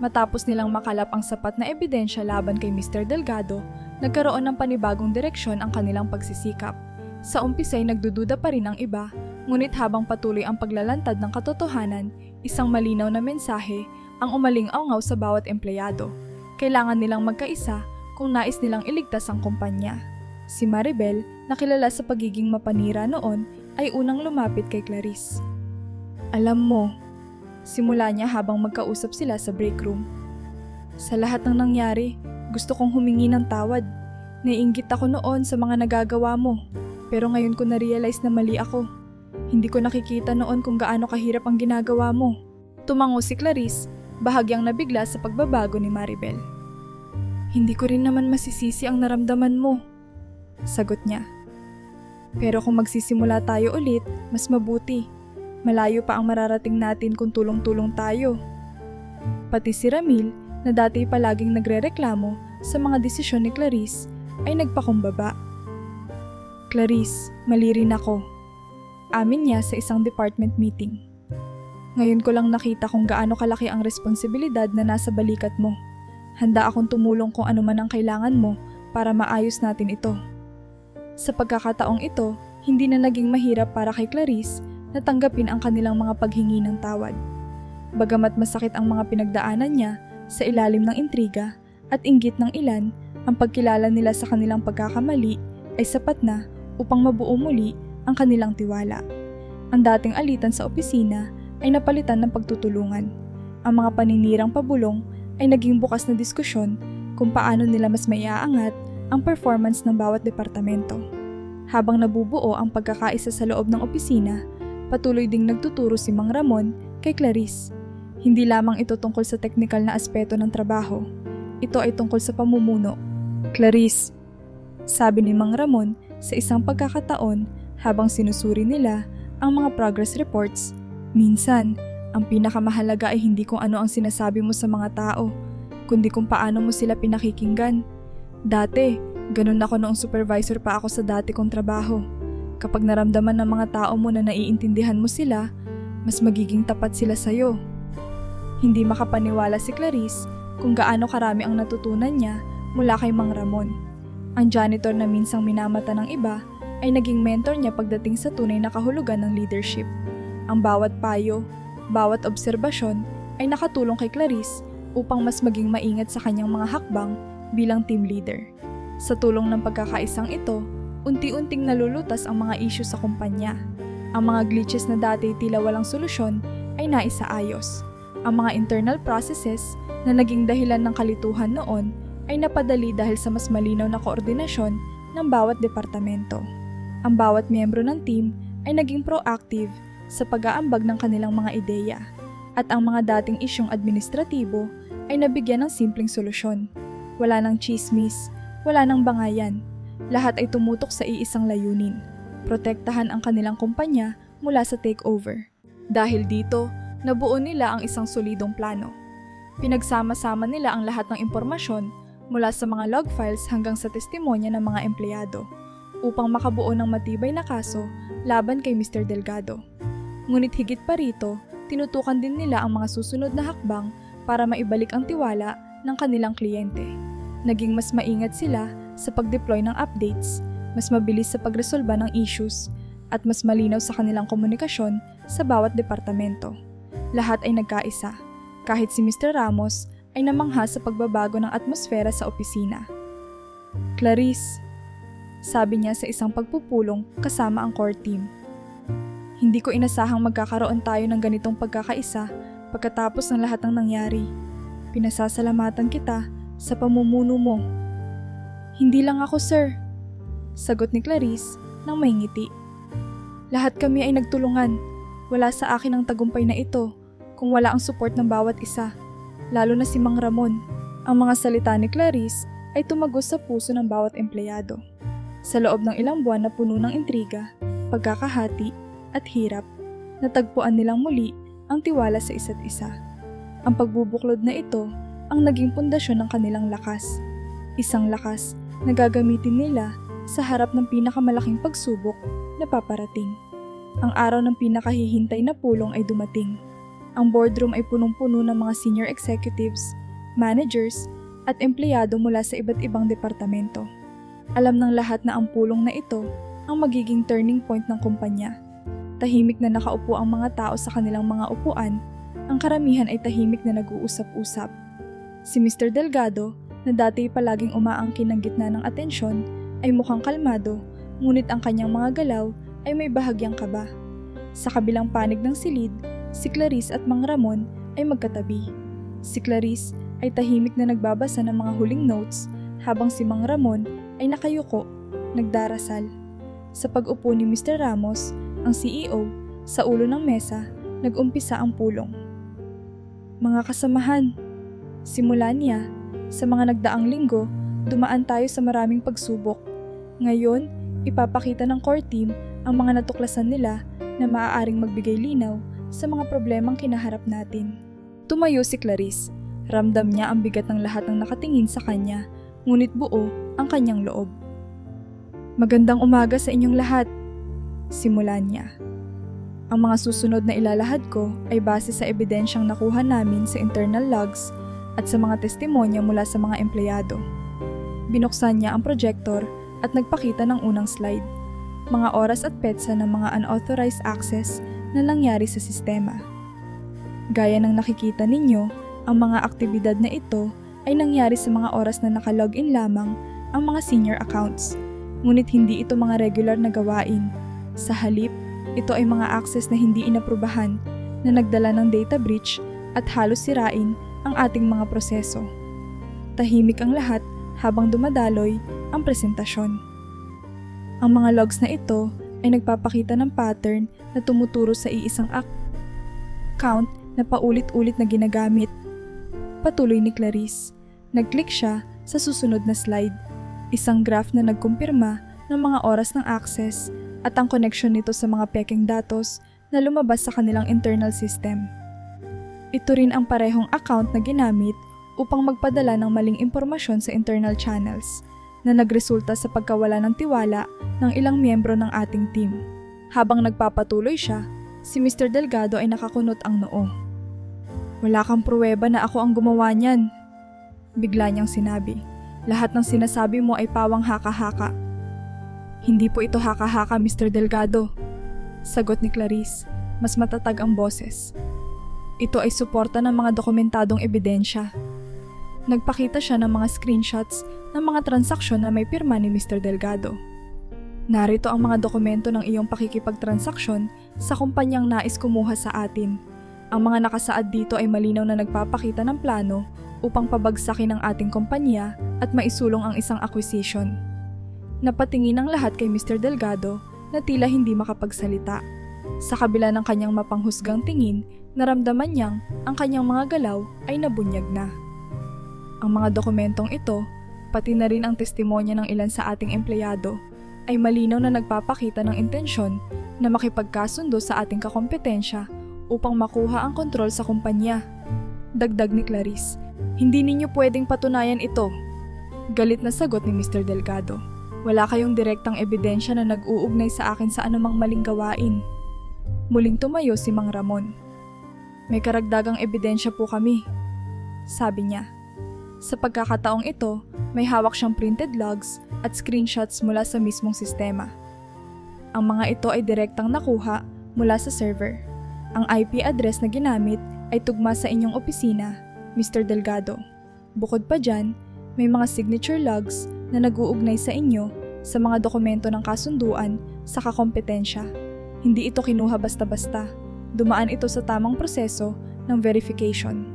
Matapos nilang makalap ang sapat na ebidensya laban kay Mr. Delgado, nagkaroon ng panibagong direksyon ang kanilang pagsisikap. Sa umpisa'y nagdududa pa rin ang iba, ngunit habang patuloy ang paglalantad ng katotohanan, isang malinaw na mensahe ang umaling-awngaw sa bawat empleyado. Kailangan nilang magkaisa kung nais nilang iligtas ang kumpanya. Si Maribel, na kilala sa pagiging mapanira noon, ay unang lumapit kay Clarice. Alam mo, simula niya habang magkausap sila sa break room. Sa lahat ng nangyari, gusto kong humingi ng tawad. Naiinggit ako noon sa mga nagagawa mo. Pero ngayon ko na-realize na mali ako. Hindi ko nakikita noon kung gaano kahirap ang ginagawa mo. Tumango si Clarice, bahagyang nabigla sa pagbabago ni Maribel. Hindi ko rin naman masisisi ang naramdaman mo, sagot niya. Pero kung magsisimula tayo ulit, mas mabuti. Malayo pa ang mararating natin kung tulong-tulong tayo. Pati si Ramil, na dati palaging nagrereklamo sa mga desisyon ni Clarice, ay nagpakumbaba. Clarice, mali rin ako. Amin niya sa isang department meeting. Ngayon ko lang nakita kung gaano kalaki ang responsibilidad na nasa balikat mo. Handa akong tumulong kung ano man ang kailangan mo para maayos natin ito. Sa pagkakataong ito, hindi na naging mahirap para kay Clarice na tanggapin ang kanilang mga paghingi ng tawad. Bagamat masakit ang mga pinagdaanan niya sa ilalim ng intriga at inggit ng ilan, ang pagkilala nila sa kanilang pagkakamali ay sapat na upang mabuo muli ang kanilang tiwala. Ang dating alitan sa opisina ay napalitan ng pagtutulungan. Ang mga paninirang pabulong ay naging bukas na diskusyon kung paano nila mas maiaangat ang performance ng bawat departamento. Habang nabubuo ang pagkakaisa sa loob ng opisina, patuloy ding nagtuturo si Mang Ramon kay Clarice. Hindi lamang ito tungkol sa teknikal na aspeto ng trabaho. Ito ay tungkol sa pamumuno. Clarice, sabi ni Mang Ramon sa isang pagkakataon habang sinusuri nila ang mga progress reports, minsan, ang pinakamahalaga ay hindi kung ano ang sinasabi mo sa mga tao, kundi kung paano mo sila pinakikinggan. Dati, ganun ako noong supervisor pa ako sa dati kong trabaho. Kapag naramdaman ng mga tao mo na naiintindihan mo sila, mas magiging tapat sila sa'yo. Hindi makapaniwala si Clarice kung gaano karami ang natutunan niya mula kay Mang Ramon. Ang janitor na minsang minamata ng iba ay naging mentor niya pagdating sa tunay na kahulugan ng leadership. Ang bawat payo, bawat obserbasyon ay nakatulong kay Clarice upang mas maging maingat sa kanyang mga hakbang bilang team leader. Sa tulong ng pagkakaisang ito, unti-unting nalulutas ang mga issue sa kumpanya. Ang mga glitches na dati tila walang solusyon ay naisaayos. Ang mga internal processes na naging dahilan ng kalituhan noon ay napadali dahil sa mas malinaw na koordinasyon ng bawat departamento. Ang bawat miyembro ng team ay naging proactive sa pag-aambag ng kanilang mga ideya at ang mga dating isyong administratibo ay nabigyan ng simpleng solusyon. Wala nang chismis, wala nang bangayan. Lahat ay tumutok sa iisang layunin, protektahan ang kanilang kumpanya mula sa takeover. Dahil dito, nabuo nila ang isang solidong plano. Pinagsama-sama nila ang lahat ng impormasyon mula sa mga log files hanggang sa testimonya ng mga empleyado upang makabuo ng matibay na kaso laban kay Mr. Delgado. Ngunit higit pa rito, tinutukan din nila ang mga susunod na hakbang para maibalik ang tiwala ng kanilang kliyente. Naging mas maingat sila sa pag-deploy ng updates, mas mabilis sa pagresolba ng issues, at mas malinaw sa kanilang komunikasyon sa bawat departamento. Lahat ay nagkaisa, kahit si Mr. Ramos ay namangha sa pagbabago ng atmosfera sa opisina. Clarice, sabi niya sa isang pagpupulong kasama ang core team. Hindi ko inasahang magkakaroon tayo ng ganitong pagkakaisa pagkatapos ng lahat ng nangyari. Pinasasalamatan kita sa pamumuno mo. Hindi lang ako, sir, sagot ni Clarice nang may ngiti. Lahat kami ay nagtulungan. Wala sa akin ang tagumpay na ito kung wala ang support ng bawat isa, lalo na si Mang Ramon. Ang mga salita ni Clarice ay tumagos sa puso ng bawat empleyado. Sa loob ng ilang buwan na puno ng intriga, pagkakahati at hirap, natagpuan nilang muli ang tiwala sa isa't isa. Ang pagbubuklod na ito ang naging pundasyon ng kanilang lakas. Isang lakas na gagamitin nila sa harap ng pinakamalaking pagsubok na paparating. Ang araw ng pinakahihintay na pulong ay dumating. Ang boardroom ay punong-puno ng mga senior executives, managers, at empleyado mula sa iba't ibang departamento. Alam ng lahat na ang pulong na ito ang magiging turning point ng kumpanya. Tahimik na nakaupo ang mga tao sa kanilang mga upuan, ang karamihan ay tahimik na nag-uusap-usap. Si Mr. Delgado, na dati palaging umaangkin ng gitna ng atensyon, ay mukhang kalmado, ngunit ang kanyang mga galaw ay may bahagyang kaba. Sa kabilang panig ng silid, si Clarice at Mang Ramon ay magkatabi. Si Clarice ay tahimik na nagbabasa ng mga huling notes habang si Mang Ramon ay nakayuko, nagdarasal. Sa pag-upo ni Mr. Ramos, ang CEO, sa ulo ng mesa, nag-umpisa ang pulong. Mga kasamahan, simula niya, sa mga nagdaang linggo, dumaan tayo sa maraming pagsubok. Ngayon, ipapakita ng core team ang mga natuklasan nila na maaaring magbigay linaw sa mga problemang kinaharap natin. Tumayo si Clarice. Ramdam niya ang bigat ng lahat ng nakatingin sa kanya, ngunit buo ang kanyang loob. Magandang umaga sa inyong lahat. Simulan niya. Ang mga susunod na ilalahad ko ay base sa ebidensyang nakuha namin sa internal logs at sa mga testimonya mula sa mga empleyado. Binuksan niya ang projector at nagpakita ng unang slide. Mga oras at petsa ng mga unauthorized access na nangyari sa sistema. Gaya ng nakikita ninyo, ang mga aktibidad na ito ay nangyari sa mga oras na nakalogin lamang ang mga senior accounts. Ngunit hindi ito mga regular na gawain. Sa halip, ito ay mga access na hindi inaprubahan na nagdala ng data breach at halos sirain ang ating mga proseso. Tahimik ang lahat habang dumadaloy ang presentasyon. Ang mga logs na ito ay nagpapakita ng pattern na tumuturo sa iisang account na paulit-ulit na ginagamit. Patuloy ni Clarice. Nag-click siya sa susunod na slide. Isang graph na nagkumpirma ng mga oras ng access at ang connection nito sa mga pekeng datos na lumabas sa kanilang internal system. Ito rin ang parehong account na ginamit upang magpadala ng maling impormasyon sa internal channels na nagresulta sa pagkawala ng tiwala ng ilang miyembro ng ating team. Habang nagpapatuloy siya, si Mr. Delgado ay nakakunot ang noo. "Wala kang pruweba na ako ang gumawa niyan," bigla niyang sinabi. "Lahat ng sinasabi mo ay pawang haka-haka." "Hindi po ito haka-haka, Mr. Delgado," sagot ni Clarice, mas matatag ang boses. "Ito ay suporta ng mga dokumentadong ebidensya." Nagpakita siya ng mga screenshots ng mga transaksyon na may pirma ni Mr. Delgado. "Narito ang mga dokumento ng iyong pakikipagtransaksyon sa kumpanyang nais kumuha sa atin. Ang mga nakasaad dito ay malinaw na nagpapakita ng plano upang pabagsakin ang ating kumpanya at maisulong ang isang acquisition." Napatingin ang lahat kay Mr. Delgado na tila hindi makapagsalita. Sa kabila ng kanyang mapanghusgang tingin, naramdaman niyang ang kanyang mga galaw ay nabunyag na. Ang mga dokumentong ito, pati na rin ang testimonya ng ilan sa ating empleyado, ay malinaw na nagpapakita ng intensyon na makipagkasundo sa ating kakompetensya upang makuha ang kontrol sa kumpanya. Dagdag ni Clarice, "Hindi ninyo pwedeng patunayan ito." Galit na sagot ni Mr. Delgado. "Wala kayong direktang ebidensya na nag-uugnay sa akin sa anumang maling gawain." Muling tumayo si Mang Ramon. "May karagdagang ebidensya po kami," sabi niya. Sa pagkakataong ito, may hawak siyang printed logs at screenshots mula sa mismong sistema. Ang mga ito ay direktang nakuha mula sa server. Ang IP address na ginamit ay tugma sa inyong opisina, Mr. Delgado. Bukod pa dyan, may mga signature logs na nag-uugnay sa inyo sa mga dokumento ng kasunduan sa kakompetensya. Hindi ito kinuha basta-basta. Dumaan ito sa tamang proseso ng verification.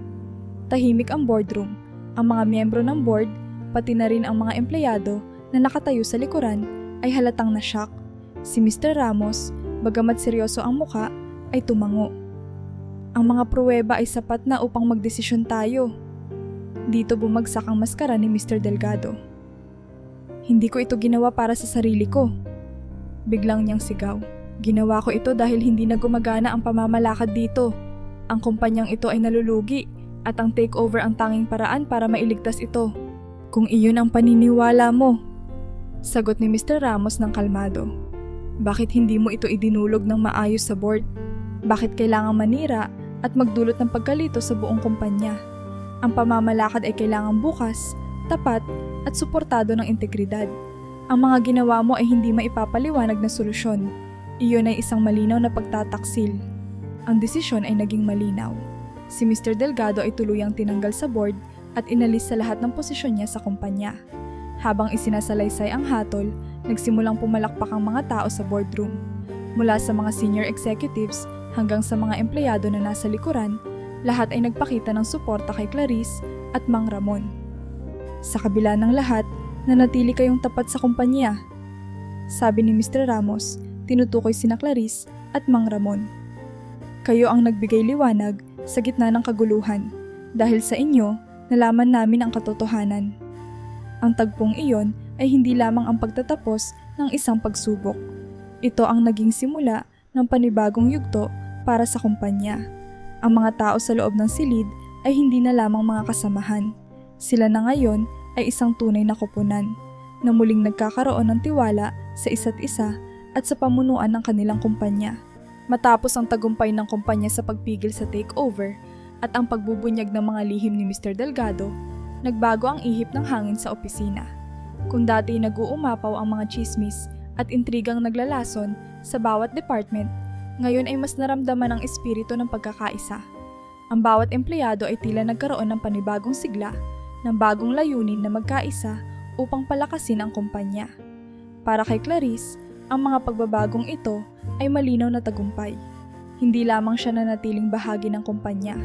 Tahimik ang boardroom. Ang mga miyembro ng board, pati na rin ang mga empleyado na nakatayo sa likuran ay halatang na-shock. Si Mr. Ramos, bagamat seryoso ang muka, ay tumango. "Ang mga pruweba ay sapat na upang magdesisyon tayo." Dito bumagsak ang maskara ni Mr. Delgado. "Hindi ko ito ginawa para sa sarili ko." Biglang niyang sigaw. "Ginawa ko ito dahil hindi na gumagana ang pamamalakad dito. Ang kumpanyang ito ay nalulugi at ang takeover ang tanging paraan para mailigtas ito. Kung iyon ang paniniwala mo." Sagot ni Mr. Ramos ng kalmado. "Bakit hindi mo ito idinulog ng maayos sa board? Bakit kailangang manira at magdulot ng pagkalito sa buong kumpanya? Ang pamamalakad ay kailangang bukas, tapat at suportado ng integridad. Ang mga ginawa mo ay hindi maipapaliwanag na solusyon. Iyon ay isang malinaw na pagtataksil." Ang desisyon ay naging malinaw. Si Mr. Delgado ay tuluyang tinanggal sa board at inalis sa lahat ng posisyon niya sa kumpanya. Habang isinasalaysay ang hatol, nagsimulang pumalakpak ang mga tao sa boardroom. Mula sa mga senior executives hanggang sa mga empleyado na nasa likuran, lahat ay nagpakita ng suporta kay Clarice at Mang Ramon. "Sa kabila ng lahat, nanatili kayong tapat sa kumpanya," sabi ni Mr. Ramos, tinutukoy sina Clarice at Mang Ramon. "Kayo ang nagbigay liwanag sa gitna ng kaguluhan. Dahil sa inyo, nalaman namin ang katotohanan. Ang tagpong iyon ay hindi lamang ang pagtatapos ng isang pagsubok. Ito ang naging simula ng panibagong yugto para sa kumpanya. Ang mga tao sa loob ng silid ay hindi na lamang mga kasamahan. Sila na ngayon ay isang tunay na koponan na muling nagkakaroon ng tiwala sa isa't isa at sa pamunuan ng kanilang kumpanya. Matapos ang tagumpay ng kumpanya sa pagpigil sa takeover at ang pagbubunyag ng mga lihim ni Mr. Delgado, nagbago ang ihip ng hangin sa opisina. Kung dati nag-uumapaw ang mga chismis at intrigang naglalason sa bawat department, ngayon ay mas naramdaman ang espiritu ng pagkakaisa. Ang bawat empleyado ay tila nagkaroon ng panibagong sigla, ng bagong layunin na magkaisa upang palakasin ang kumpanya. Para kay Clarice, ang mga pagbabagong ito ay malinaw na tagumpay. Hindi lamang siya nanatiling bahagi ng kumpanya.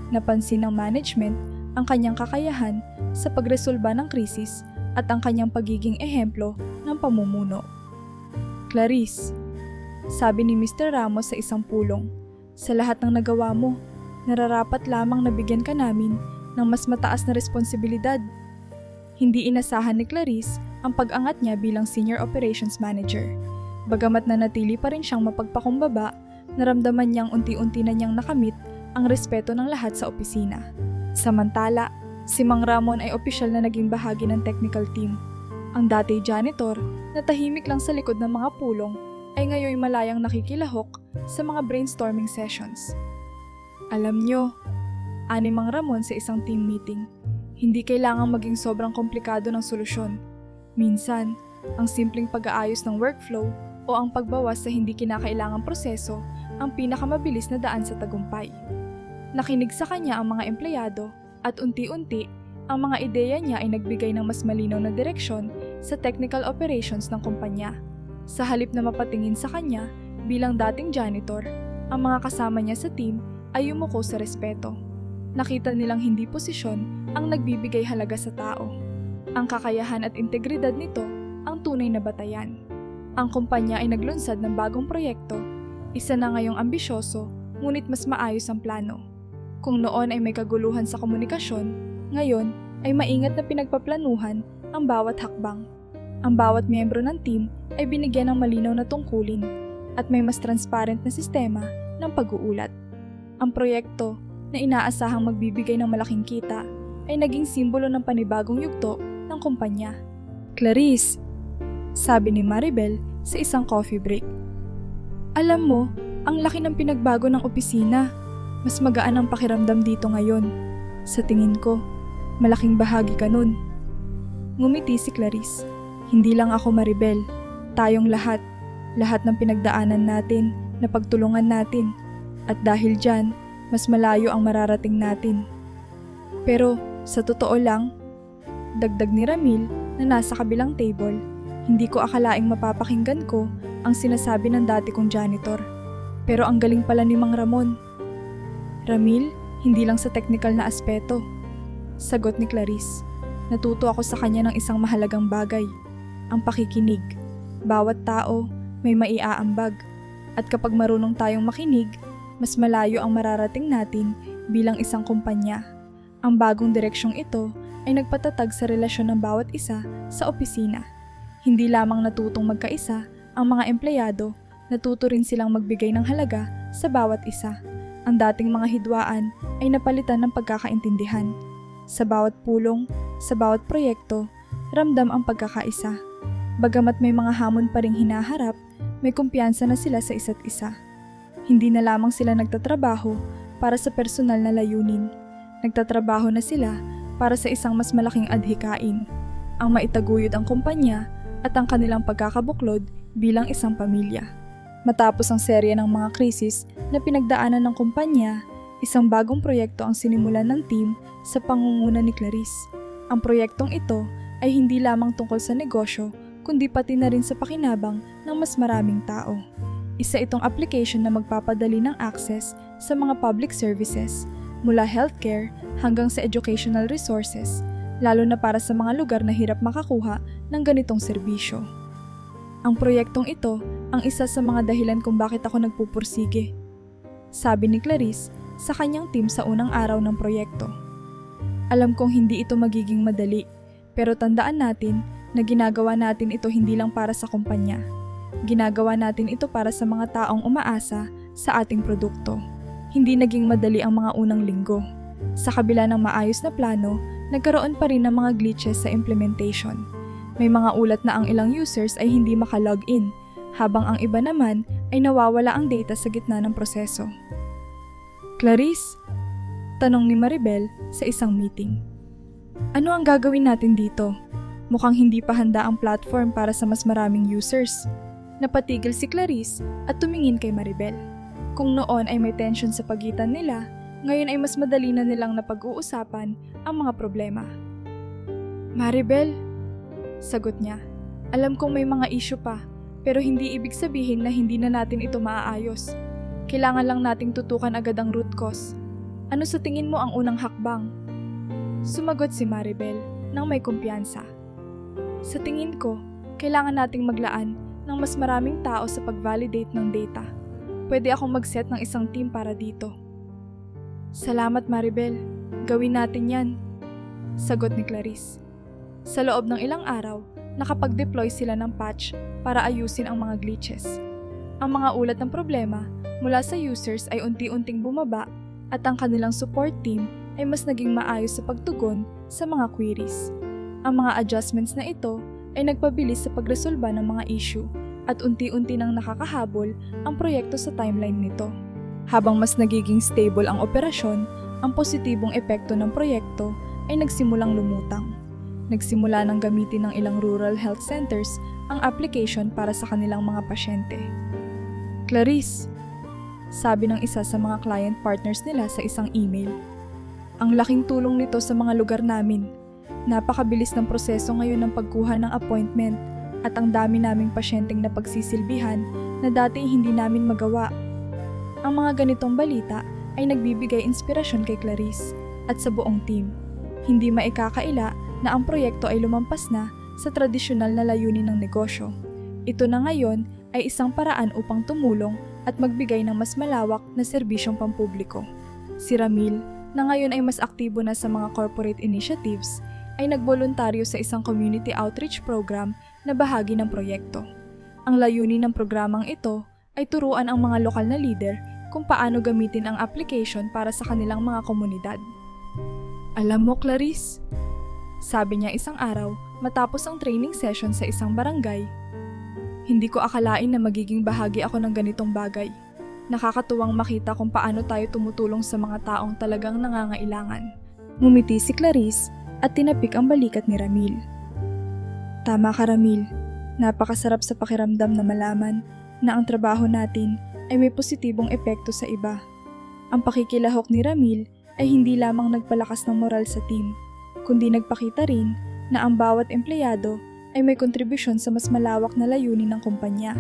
Napansin ng management ang kanyang kakayahan sa pagresolba ng krisis at ang kanyang pagiging ehemplo ng pamumuno. Clarice, sabi ni Mr. Ramos sa isang pulong, sa lahat ng nagawa mo, nararapat lamang na bigyan ka namin ng mas mataas na responsibilidad. Hindi inasahan ni Clarice ang pag-angat niya bilang Senior Operations Manager. Bagamat nanatili pa rin siyang mapagpakumbaba, naramdaman niyang unti-unti na niyang nakamit ang respeto ng lahat sa opisina. Samantala, si Mang Ramon ay opisyal na naging bahagi ng technical team. Ang dati janitor na tahimik lang sa likod ng mga pulong ay ngayon malayang nakikilahok sa mga brainstorming sessions. Alam niyo, ani Mang Ramon sa isang team meeting, hindi kailangang maging sobrang komplikado ng solusyon. Minsan, ang simpleng pag-aayos ng workflow o ang pagbawas sa hindi kinakailangang proseso ang pinakamabilis na daan sa tagumpay. Nakinig sa kanya ang mga empleyado at unti-unti, ang mga ideya niya ay nagbigay ng mas malinaw na direksyon sa technical operations ng kumpanya. Sa halip na mapatingin sa kanya bilang dating janitor, ang mga kasama niya sa team ay yumuko sa respeto. Nakita nilang hindi posisyon ang nagbibigay halaga sa tao. Ang kakayahan at integridad nito ang tunay na batayan. Ang kumpanya ay naglunsad ng bagong proyekto, isa na ngayong ambisyoso, ngunit mas maayos ang plano. Kung noon ay may kaguluhan sa komunikasyon, ngayon ay maingat na pinagpaplanuhan ang bawat hakbang. Ang bawat miyembro ng team ay binigyan ng malinaw na tungkulin at may mas transparent na sistema ng pag-uulat. Ang proyekto na inaasahang magbibigay ng malaking kita ay naging simbolo ng panibagong yugto ng kumpanya. Clarice, sabi ni Maribel sa isang coffee break. Alam mo, ang laki ng pinagbago ng opisina. Mas magaan ang pakiramdam dito ngayon. Sa tingin ko, malaking bahagi ka nun. Ngumiti si Clarice. Hindi lang ako, Maribel. Tayong lahat. Lahat ng pinagdaanan natin, na pagtulungan natin. At dahil dyan, mas malayo ang mararating natin. Pero, sa totoo lang, dagdag ni Ramil na nasa kabilang table, hindi ko akalaing mapapakinggan ko ang sinasabi ng dati kong janitor. Pero ang galing pala ni Mang Ramon. Ramil, hindi lang sa technical na aspeto. Sagot ni Clarice. Natuto ako sa kanya ng isang mahalagang bagay. Ang pakikinig. Bawat tao may maiaambag. At kapag marunong tayong makinig, mas malayo ang mararating natin bilang isang kumpanya. Ang bagong direksyong ito ay nagpatatag sa relasyon ng bawat isa sa opisina. Hindi lamang natutong magkaisa ang mga empleyado, natuto rin silang magbigay ng halaga sa bawat isa. Ang dating mga hidwaan ay napalitan ng pagkakaintindihan. Sa bawat pulong, sa bawat proyekto, ramdam ang pagkakaisa. Bagamat may mga hamon pa ring hinaharap, may kumpiyansa na sila sa isa't isa. Hindi na lamang sila nagtatrabaho para sa personal na layunin. Nagtatrabaho na sila para sa isang mas malaking adhikain, ang maitaguyod ang kumpanya at ang kanilang pagkakabuklod bilang isang pamilya. Matapos ang serye ng mga krisis na pinagdaanan ng kumpanya, isang bagong proyekto ang sinimulan ng team sa pangunguna ni Clarice. Ang proyektong ito ay hindi lamang tungkol sa negosyo, kundi pati na rin sa pakinabang ng mas maraming tao. Isa itong application na magpapadali ng access sa mga public services, mula healthcare hanggang sa educational resources, lalo na para sa mga lugar na hirap makakuha ng ganitong serbisyo. Ang proyektong ito ang isa sa mga dahilan kung bakit ako nagpupursige, sabi ni Clarice sa kanyang team sa unang araw ng proyekto. Alam kong hindi ito magiging madali, pero tandaan natin na ginagawa natin ito hindi lang para sa kumpanya. Ginagawa natin ito para sa mga taong umaasa sa ating produkto. Hindi naging madali ang mga unang linggo. Sa kabila ng maayos na plano, nagkaroon pa rin ng mga glitches sa implementation. May mga ulat na ang ilang users ay hindi makalog in, habang ang iba naman ay nawawala ang data sa gitna ng proseso. Clarice, tanong ni Maribel sa isang meeting. Ano ang gagawin natin dito? Mukhang hindi pa handa ang platform para sa mas maraming users. Napatigil si Clarice at tumingin kay Maribel. Kung noon ay may tension sa pagitan nila, ngayon ay mas madali na nilang napag-uusapan ang mga problema. Maribel, sagot niya, alam kong may mga issue pa, pero hindi ibig sabihin na hindi na natin ito maaayos. Kailangan lang nating tutukan agad ang root cause. Ano sa tingin mo ang unang hakbang? Sumagot si Maribel nang may kumpiyansa. Sa tingin ko, kailangan nating maglaan ng mas maraming tao sa pag-validate ng data. Pwede akong mag-set ng isang team para dito. Salamat Maribel, gawin natin yan, sagot ni Clarice. Sa loob ng ilang araw, nakapag-deploy sila ng patch para ayusin ang mga glitches. Ang mga ulat ng problema mula sa users ay unti-unting bumaba at ang kanilang support team ay mas naging maayos sa pagtugon sa mga queries. Ang mga adjustments na ito ay nagpabilis sa pagresolba ng mga issue at unti-unti nang nakakahabol ang proyekto sa timeline nito. Habang mas nagiging stable ang operasyon, ang positibong epekto ng proyekto ay nagsimulang lumutang. Nagsimula nang gamitin ng ilang rural health centers ang application para sa kanilang mga pasyente. Clarice, sabi ng isa sa mga client partners nila sa isang email, ang laking tulong nito sa mga lugar namin. Napakabilis ng proseso ngayon ng pagkuha ng appointment at ang dami naming pasyenteng na pagsisilbihan na dati hindi namin magawa. Ang mga ganitong balita ay nagbibigay inspirasyon kay Clarice at sa buong team. Hindi maikakaila na ang proyekto ay lumampas na sa tradisyonal na layunin ng negosyo. Ito na ngayon ay isang paraan upang tumulong at magbigay ng mas malawak na serbisyong pampubliko. Si Ramil, na ngayon ay mas aktibo na sa mga corporate initiatives, ay nagboluntaryo sa isang community outreach program na bahagi ng proyekto. Ang layunin ng programang ito ay turuan ang mga lokal na leader kung paano gamitin ang application para sa kanilang mga komunidad. Alam mo, Clarice, sabi niya isang araw matapos ang training session sa isang barangay, hindi ko akalain na magiging bahagi ako ng ganitong bagay. Nakakatuwang makita kung paano tayo tumutulong sa mga taong talagang nangangailangan. Ngumiti si Clarice at tinapik ang balikat ni Ramil. Tama ka, Ramil. Napakasarap sa pakiramdam na malaman na ang trabaho natin ay may positibong epekto sa iba. Ang pakikilahok ni Ramil ay hindi lamang nagpalakas ng moral sa team, kundi nagpakita rin na ang bawat empleyado ay may kontribusyon sa mas malawak na layunin ng kumpanya.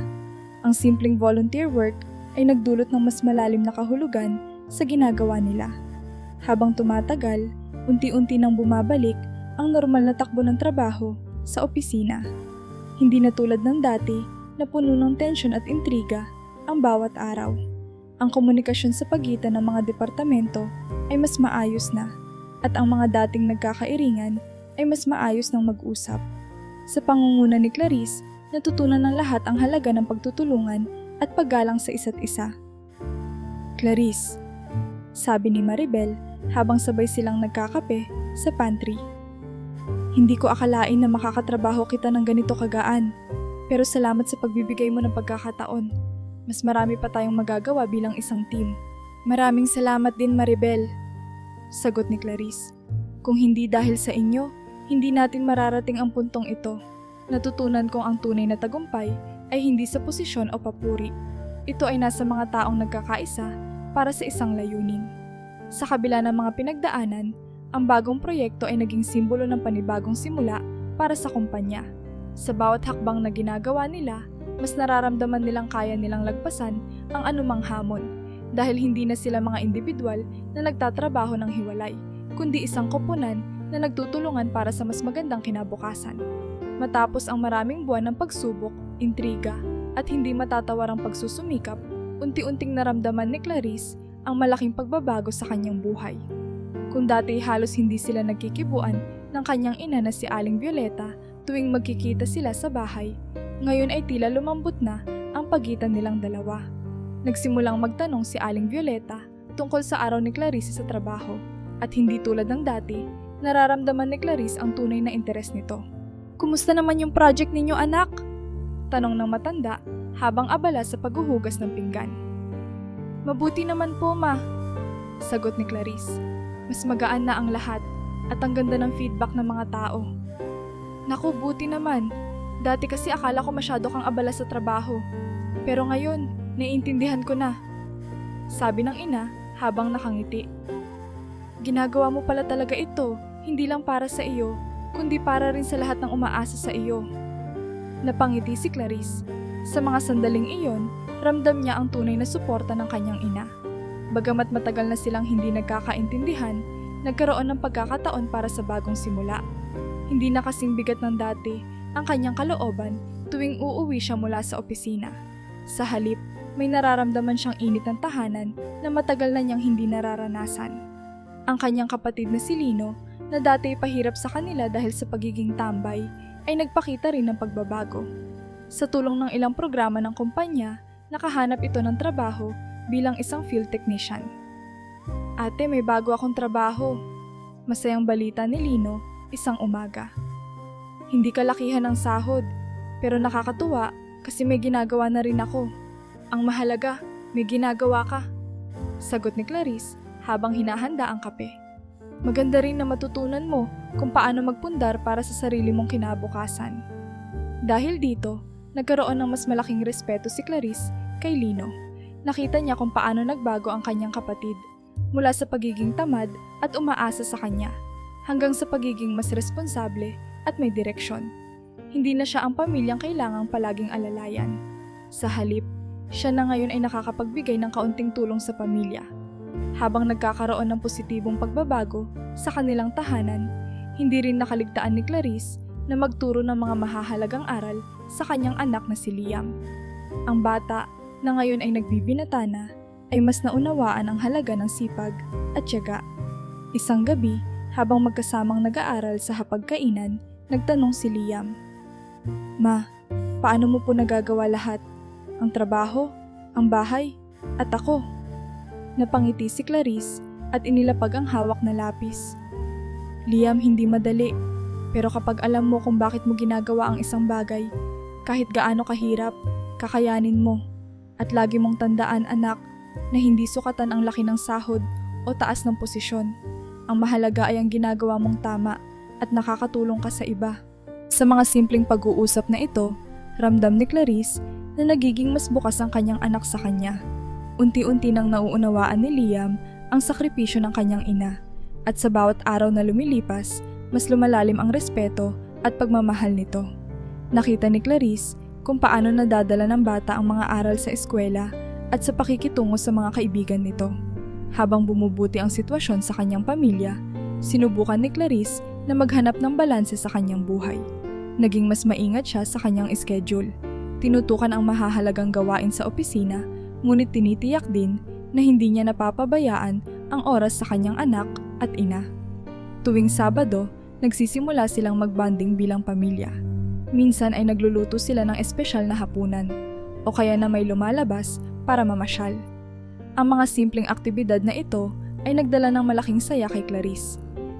Ang simpleng volunteer work ay nagdulot ng mas malalim na kahulugan sa ginagawa nila. Habang tumatagal, unti-unti nang bumabalik ang normal na takbo ng trabaho sa opisina. Hindi na tulad ng dati na puno ng tensyon at intriga ang bawat araw. Ang komunikasyon sa pagitan ng mga departamento ay mas maayos na at ang mga dating nagkakairingan ay mas maayos ng mag-usap. Sa pangunguna ni Clarice, natutunan ng lahat ang halaga ng pagtutulungan at paggalang sa isa't isa. Clarice, sabi ni Maribel habang sabay silang nagkakape sa pantry. Hindi ko akalain na makakatrabaho kita ng ganito kagaan, pero salamat sa pagbibigay mo ng pagkakataon. Mas marami pa tayong magagawa bilang isang team. Maraming salamat din, Maribel, sagot ni Clarice. Kung hindi dahil sa inyo, hindi natin mararating ang puntong ito. Natutunan kong ang tunay na tagumpay ay hindi sa posisyon o papuri. Ito ay nasa mga taong nagkakaisa para sa isang layunin. Sa kabila ng mga pinagdaanan, ang bagong proyekto ay naging simbolo ng panibagong simula para sa kumpanya. Sa bawat hakbang na ginagawa nila, mas nararamdaman nilang kaya nilang lagpasan ang anumang hamon dahil hindi na sila mga individual na nagtatrabaho ng hiwalay, kundi isang koponan na nagtutulungan para sa mas magandang kinabukasan. Matapos ang maraming buwan ng pagsubok, intriga, at hindi matatawarang pagsusumikap, unti-unting naramdaman ni Clarice ang malaking pagbabago sa kanyang buhay. Kung dati halos hindi sila nagkikibuan ng kanyang ina na si Aling Violeta tuwing magkikita sila sa bahay, ngayon ay tila lumambot na ang pagitan nilang dalawa. Nagsimulang magtanong si Aling Violeta tungkol sa araw ni Clarice sa trabaho at hindi tulad ng dati, nararamdaman ni Clarice ang tunay na interes nito. Kumusta naman yung project ninyo, anak? Tanong ng matanda habang abala sa paghuhugas ng pinggan. Mabuti naman po, Ma, sagot ni Clarice. Mas magaan na ang lahat at ang ganda ng feedback ng mga tao. Naku, buti naman. Dati kasi akala ko masyado kang abala sa trabaho. Pero ngayon, naiintindihan ko na. Sabi ng ina habang nakangiti. Ginagawa mo pala talaga ito, hindi lang para sa iyo, kundi para rin sa lahat ng umaasa sa iyo. Napangiti si Clarice. Sa mga sandaling iyon, ramdam niya ang tunay na suporta ng kanyang ina. Bagamat matagal na silang hindi nagkakaintindihan, nagkaroon ng pagkakataon para sa bagong simula. Hindi na kasing bigat ng dati ang kanyang kalooban tuwing uuwi siya mula sa opisina. Sa halip, may nararamdaman siyang init ng tahanan na matagal na niyang hindi nararanasan. Ang kanyang kapatid na si Lino, na dati pahirap sa kanila dahil sa pagiging tambay, ay nagpakita rin ng pagbabago. Sa tulong ng ilang programa ng kumpanya, nakahanap ito ng trabaho bilang isang field technician. Ate, may bago akong trabaho. Masayang balita ni Lino isang umaga. Hindi kalakihan ang sahod, pero nakakatuwa kasi may ginagawa na rin ako. Ang mahalaga, may ginagawa ka. Sagot ni Clarice habang hinahanda ang kape. Maganda rin na matutunan mo kung paano magpundar para sa sarili mong kinabukasan. Dahil dito, nagkaroon ng mas malaking respeto si Clarice kay Lino. Nakita niya kung paano nagbago ang kanyang kapatid mula sa pagiging tamad at umaasa sa kanya hanggang sa pagiging mas responsable at may direksyon. Hindi na siya ang pamilyang kailangang palaging alalayan. Sa halip, siya na ngayon ay nakakapagbigay ng kaunting tulong sa pamilya. Habang nagkakaroon ng positibong pagbabago sa kanilang tahanan, hindi rin nakaligtaan ni Clarice na magturo ng mga mahahalagang aral sa kanyang anak na si Liam. Ang bata na ngayon ay nagbibinata na ay mas naunawaan ang halaga ng sipag at tiyaga. Isang gabi, habang magkasamang nag-aaral sa hapagkainan, nagtanong si Liam, "Ma, paano mo po nagagawa lahat? Ang trabaho, ang bahay, at ako?" Napangiti si Clarice at inilapag ang hawak na lapis. "Liam, hindi madali. Pero kapag alam mo kung bakit mo ginagawa ang isang bagay, kahit gaano kahirap, kakayanin mo. At lagi mong tandaan, anak, na hindi sukatan ang laki ng sahod o taas ng posisyon. Ang mahalaga ay ang ginagawa mong tama at nakakatulong ka sa iba." Sa mga simpleng pag-uusap na ito, ramdam ni Clarice na nagiging mas bukas ang kanyang anak sa kanya. Unti-unti nang nauunawaan ni Liam ang sakripisyo ng kanyang ina, at sa bawat araw na lumilipas, mas lumalalim ang respeto at pagmamahal nito. Nakita ni Clarice kung paano nadadala ng bata ang mga aral sa eskwela at sa pakikitungo sa mga kaibigan nito. Habang bumubuti ang sitwasyon sa kanyang pamilya, sinubukan ni Clarice na maghanap ng balanse sa kanyang buhay. Naging mas maingat siya sa kanyang schedule. Tinutukan ang mahahalagang gawain sa opisina, ngunit tinitiyak din na hindi niya napapabayaan ang oras sa kanyang anak at ina. Tuwing Sabado, nagsisimula silang magbanding bilang pamilya. Minsan ay nagluluto sila ng espesyal na hapunan, o kaya na may lumalabas para mamasyal. Ang mga simpleng aktibidad na ito ay nagdala ng malaking saya kay Clarice.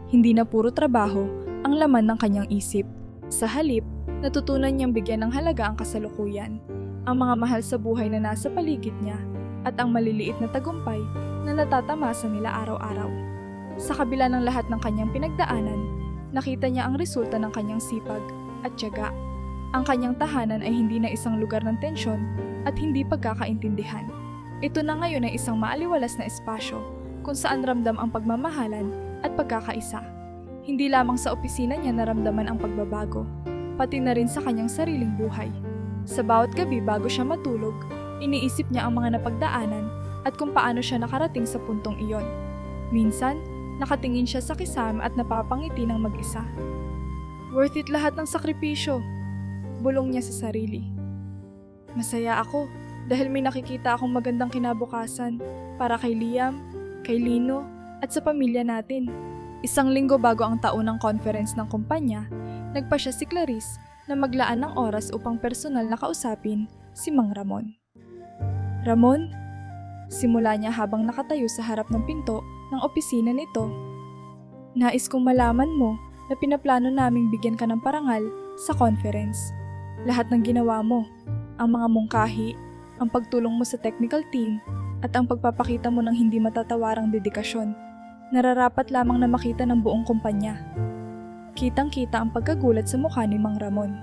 Hindi na puro trabaho ang laman ng kanyang isip. Sa halip, natutunan niyang bigyan ng halaga ang kasalukuyan, ang mga mahal sa buhay na nasa paligid niya, at ang maliliit na tagumpay na natatamasa nila araw-araw. Sa kabila ng lahat ng kanyang pinagdaanan, nakita niya ang resulta ng kanyang sipag at tiyaga. Ang kanyang tahanan ay hindi na isang lugar ng tensyon at hindi pagkakaintindihan. Ito na ngayon ay isang maaliwalas na espasyo kung saan ramdam ang pagmamahalan at pagkakaisa. Hindi lamang sa opisina niya naramdaman ang pagbabago, pati na rin sa kanyang sariling buhay. Sa bawat gabi bago siya matulog, iniisip niya ang mga napagdaanan at kung paano siya nakarating sa puntong iyon. Minsan, nakatingin siya sa kisame at napapangiti ng mag-isa. Worth it lahat ng sakripisyo, bulong niya sa sarili. Masaya ako dahil may nakikita akong magandang kinabukasan para kay Liam, kay Lino, at sa pamilya natin. Isang linggo bago ang taunang conference ng kumpanya, nagpasya si Clarice na maglaan ng oras upang personal na kausapin si Mang Ramon. "Ramon?" Simula niya habang nakatayo sa harap ng pinto ng opisina nito. "Nais kong malaman mo na pinaplano naming bigyan ka ng parangal sa conference. Lahat ng ginawa mo, ang mga mungkahi, ang pagtulong mo sa technical team, at ang pagpapakita mo ng hindi matatawarang dedikasyon. Nararapat lamang na makita ng buong kumpanya. Kitang-kita ang pagkagulat sa mukha ni Mang Ramon.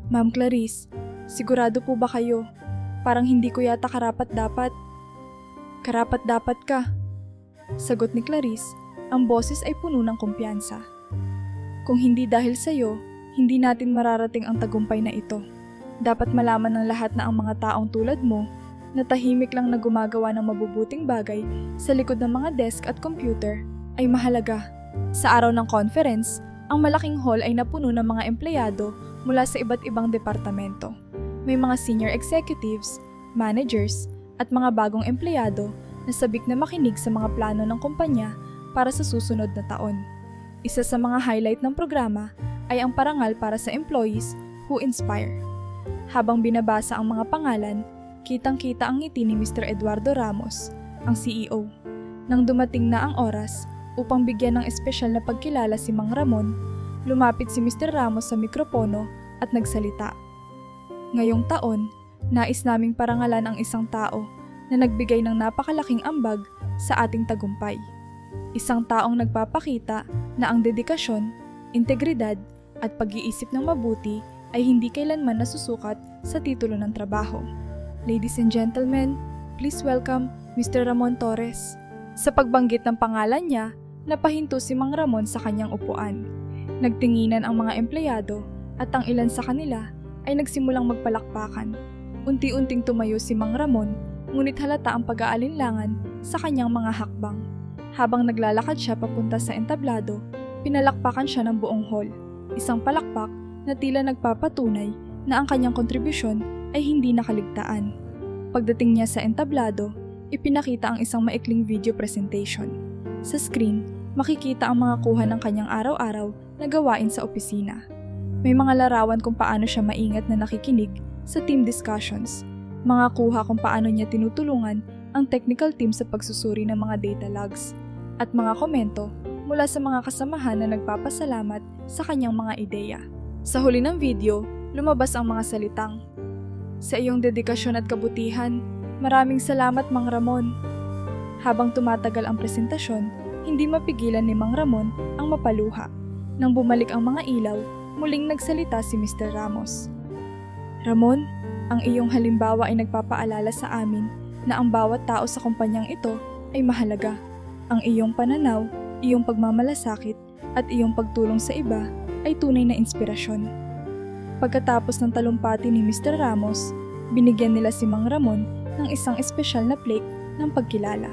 Ma'am Clarice, sigurado po ba kayo? Parang hindi ko yata karapat-dapat. Karapat-dapat ka. Sagot ni Clarice, ang boses ay puno ng kumpiyansa. Kung hindi dahil sa'yo, hindi natin mararating ang tagumpay na ito. Dapat malaman ng lahat na ang mga taong tulad mo, na tahimik lang na gumagawa ng mabubuting bagay sa likod ng mga desk at computer, ay mahalaga. Sa araw ng conference, ang malaking hall ay napuno ng mga empleyado mula sa iba't ibang departamento. May mga senior executives, managers, at mga bagong empleyado na sabik na makinig sa mga plano ng kumpanya para sa susunod na taon. Isa sa mga highlight ng programa ay ang parangal para sa employees who inspire. Habang binabasa ang mga pangalan, kitang-kita ang ngiti ni Mr. Eduardo Ramos, ang CEO. Nang dumating na ang oras upang bigyan ng espesyal na pagkilala si Mang Ramon, lumapit si Mr. Ramos sa mikropono at nagsalita. Ngayong taon, nais naming parangalan ang isang tao na nagbigay ng napakalaking ambag sa ating tagumpay. Isang taong nagpapakita na ang dedikasyon, integridad at pag-iisip ng mabuti ay hindi kailanman nasusukat sa titulo ng trabaho. Ladies and gentlemen, please welcome Mr. Ramon Torres. Sa pagbanggit ng pangalan niya, napahinto si Mang Ramon sa kanyang upuan. Nagtinginan ang mga empleyado at ang ilan sa kanila ay nagsimulang magpalakpakan. Unti-unting tumayo si Mang Ramon, ngunit halata ang pag-aalinlangan sa kanyang mga hakbang. Habang naglalakad siya papunta sa entablado, pinalakpakan siya ng buong hall. Isang palakpak na tila nagpapatunay na ang kanyang kontribusyon ay hindi nakaligtaan. Pagdating niya sa entablado, ipinakita ang isang maikling video presentation. Sa screen, makikita ang mga kuha ng kanyang araw-araw na gawain sa opisina. May mga larawan kung paano siya maingat na nakikinig sa team discussions, mga kuha kung paano niya tinutulungan ang technical team sa pagsusuri ng mga data logs, at mga komento mula sa mga kasamahan na nagpapasalamat sa kanyang mga ideya. Sa huli ng video, lumabas ang mga salitang, "Sa iyong dedikasyon at kabutihan, maraming salamat Mang Ramon." Habang tumatagal ang presentasyon, hindi mapigilan ni Mang Ramon ang mapaluha. Nang bumalik ang mga ilaw, muling nagsalita si Mr. Ramos. "Ramon, ang iyong halimbawa ay nagpapaalala sa amin na ang bawat tao sa kumpanyang ito ay mahalaga. Ang iyong pananaw, iyong pagmamalasakit, at iyong pagtulong sa iba ay tunay na inspirasyon." Pagkatapos ng talumpati ni Mr. Ramos, binigyan nila si Mang Ramon ng isang espesyal na plaque ng pagkilala.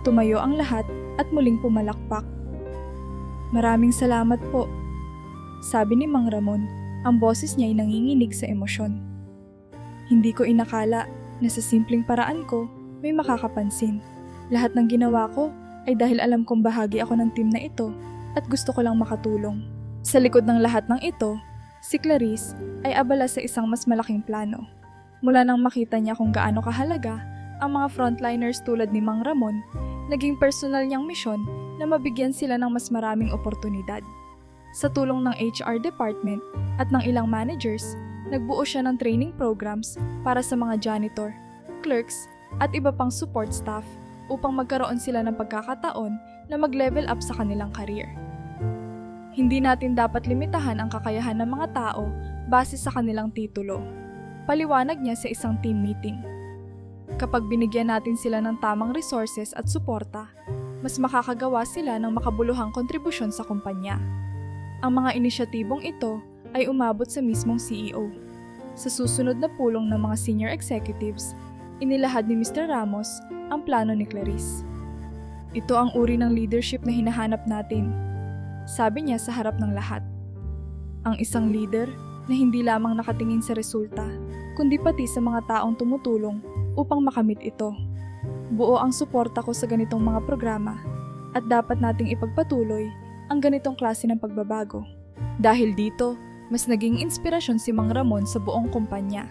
Tumayo ang lahat at muling pumalakpak. "Maraming salamat po," sabi ni Mang Ramon, ang boses niya ay nanginginig sa emosyon. "Hindi ko inakala na sa simpleng paraan ko may makakapansin. Lahat ng ginawa ko ay dahil alam kong bahagi ako ng team na ito at gusto ko lang makatulong." Sa likod ng lahat ng ito, si Clarice ay abala sa isang mas malaking plano. Mula nang makita niya kung gaano kahalaga ang mga frontliners tulad ni Mang Ramon, naging personal niyang misyon na mabigyan sila ng mas maraming oportunidad. Sa tulong ng HR department at ng ilang managers, nagbuo siya ng training programs para sa mga janitor, clerks, at iba pang support staff upang magkaroon sila ng pagkakataon na mag-level up sa kanilang career. Hindi natin dapat limitahan ang kakayahan ng mga tao base sa kanilang titulo. Paliwanag niya sa isang team meeting. Kapag binigyan natin sila ng tamang resources at suporta, mas makakagawa sila ng makabuluhang kontribusyon sa kumpanya. Ang mga inisyatibong ito ay umabot sa mismong CEO. Sa susunod na pulong ng mga senior executives, inilahad ni Mr. Ramos ang plano ni Clarice. "Ito ang uri ng leadership na hinahanap natin," sabi niya sa harap ng lahat. "Ang isang leader na hindi lamang nakatingin sa resulta, kundi pati sa mga taong tumutulong upang makamit ito. Buo ang suporta ko sa ganitong mga programa at dapat nating ipagpatuloy ang ganitong klase ng pagbabago. Dahil dito, mas naging inspirasyon si Mang Ramon sa buong kumpanya.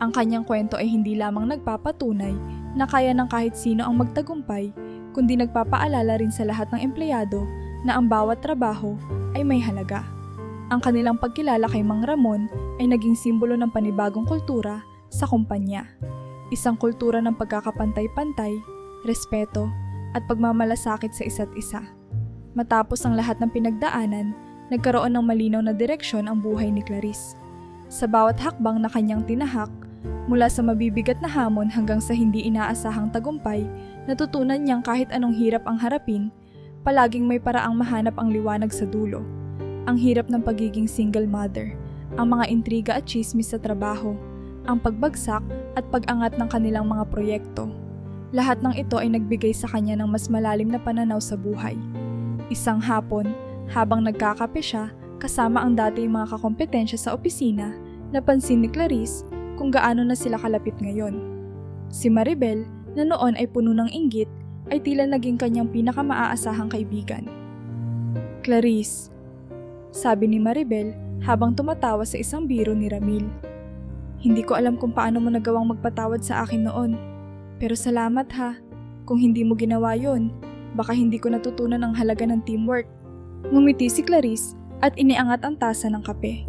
Ang kanyang kwento ay hindi lamang nagpapatunay na kaya ng kahit sino ang magtagumpay, kundi nagpapaalala rin sa lahat ng empleyado na ang bawat trabaho ay may halaga. Ang kanilang pagkilala kay Mang Ramon ay naging simbolo ng panibagong kultura sa kumpanya. Isang kultura ng pagkakapantay-pantay, respeto, at pagmamalasakit sa isa't isa. Matapos ang lahat ng pinagdaanan, nagkaroon ng malinaw na direksyon ang buhay ni Clarice. Sa bawat hakbang na kanyang tinahak, mula sa mabibigat na hamon hanggang sa hindi inaasahang tagumpay, natutunan niyang kahit anong hirap ang harapin, palaging may paraang mahanap ang liwanag sa dulo. Ang hirap ng pagiging single mother, ang mga intriga at chismis sa trabaho, ang pagbagsak at pag-angat ng kanilang mga proyekto. Lahat ng ito ay nagbigay sa kanya ng mas malalim na pananaw sa buhay. Isang hapon, habang nagkakape siya kasama ang dating mga kakompetensya sa opisina, napansin ni Clarice kung gaano na sila kalapit ngayon. Si Maribel, na noon ay puno ng inggit, ay tila naging kanyang pinakamaasahang kaibigan. "Clarice," sabi ni Maribel habang tumatawa sa isang biro ni Ramil. "Hindi ko alam kung paano mo nagawang magpatawad sa akin noon. Pero salamat ha. Kung hindi mo ginawa yon, baka hindi ko natutunan ang halaga ng teamwork." Ngumiti si Clarice at iniangat ang tasa ng kape.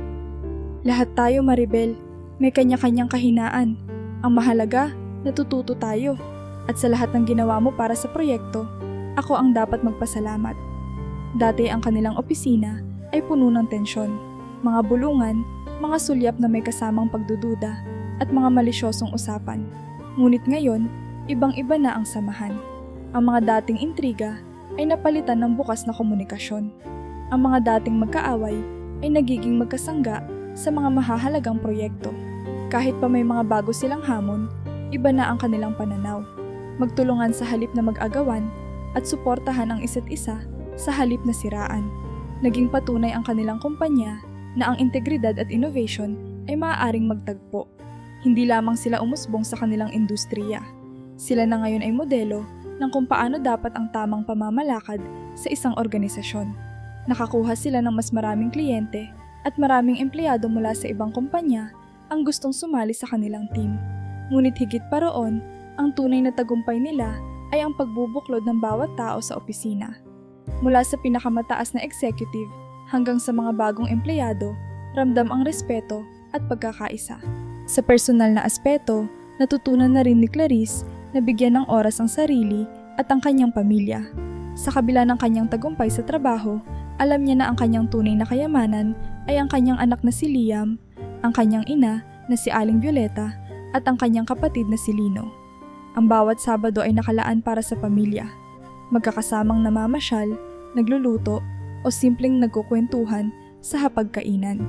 "Lahat tayo, Maribel, may kanya-kanyang kahinaan. Ang mahalaga, natututo tayo. At sa lahat ng ginawa mo para sa proyekto, ako ang dapat magpasalamat." Dati ang kanilang opisina ay puno ng tensyon, mga bulungan, mga sulyap na may kasamang pagdududa, at mga malisyosong usapan. Ngunit ngayon, ibang-iba na ang samahan. Ang mga dating intriga ay napalitan ng bukas na komunikasyon. Ang mga dating magkaaway ay nagiging magkasangga sa mga mahahalagang proyekto. Kahit pa may mga bago silang hamon, iba na ang kanilang pananaw. Magtulungan sa halip na mag-agawan at suportahan ang isa't isa sa halip na siraan. Naging patunay ang kanilang kumpanya na ang integridad at innovation ay maaaring magtagpo. Hindi lamang sila umusbong sa kanilang industriya. Sila na ngayon ay modelo ng kung paano dapat ang tamang pamamalakad sa isang organisasyon. Nakakuha sila ng mas maraming kliyente at maraming empleyado mula sa ibang kumpanya ang gustong sumali sa kanilang team. Ngunit higit pa roon, ang tunay na tagumpay nila ay ang pagbubuklod ng bawat tao sa opisina. Mula sa pinakamataas na executive hanggang sa mga bagong empleyado, ramdam ang respeto at pagkakaisa. Sa personal na aspeto, natutunan na rin ni Clarice na bigyan ng oras ang sarili at ang kanyang pamilya. Sa kabila ng kanyang tagumpay sa trabaho, alam niya na ang kanyang tunay na kayamanan ay ang kanyang anak na si Liam, ang kanyang ina na si Aling Violeta, at ang kanyang kapatid na si Lino. Ang bawat Sabado ay nakalaan para sa pamilya. Magkakasamang namamasyal, nagluluto, o simpleng nagkukwentuhan sa hapagkainan.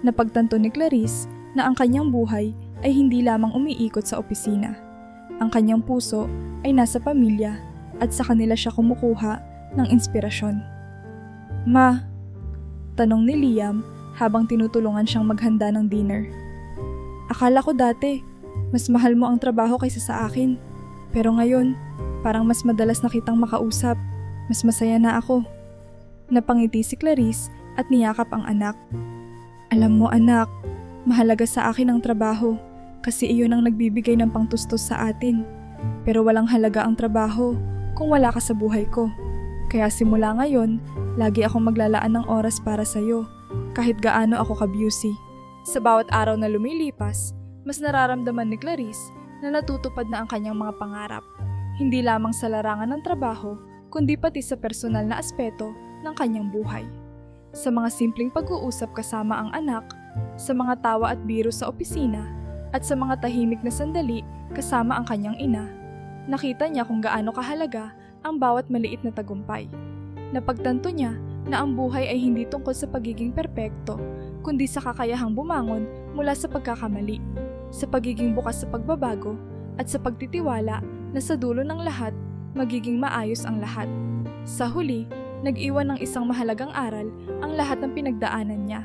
Napagtanto ni Clarice na ang kanyang buhay ay hindi lamang umiikot sa opisina. Ang kanyang puso ay nasa pamilya at sa kanila siya kumukuha ng inspirasyon. "Ma," tanong ni Liam habang tinutulungan siyang maghanda ng dinner. "Akala ko dati, mas mahal mo ang trabaho kaysa sa akin. Pero ngayon, parang mas madalas na kitang makausap. Mas masaya na ako." Napangiti si Clarice at niyakap ang anak. "Alam mo anak, mahalaga sa akin ang trabaho kasi iyon ang nagbibigay ng pangtustos sa atin. Pero walang halaga ang trabaho kung wala ka sa buhay ko. Kaya simula ngayon, lagi akong maglalaan ng oras para sa'yo, kahit gaano ako ka-busy." Sa bawat araw na lumilipas, mas nararamdaman ni Clarice na natutupad na ang kanyang mga pangarap. Hindi lamang sa larangan ng trabaho, kundi pati sa personal na aspeto ng kanyang buhay. Sa mga simpleng pag-uusap kasama ang anak, sa mga tawa at biro sa opisina, at sa mga tahimik na sandali kasama ang kanyang ina, nakita niya kung gaano kahalaga ang bawat maliit na tagumpay. Napagtanto niya na ang buhay ay hindi tungkol sa pagiging perpekto, kundi sa kakayahang bumangon mula sa pagkakamali, sa pagiging bukas sa pagbabago, at sa pagtitiwala na sa dulo ng lahat, magiging maayos ang lahat. Sa huli, nag-iwan ng isang mahalagang aral ang lahat ng pinagdaanan niya.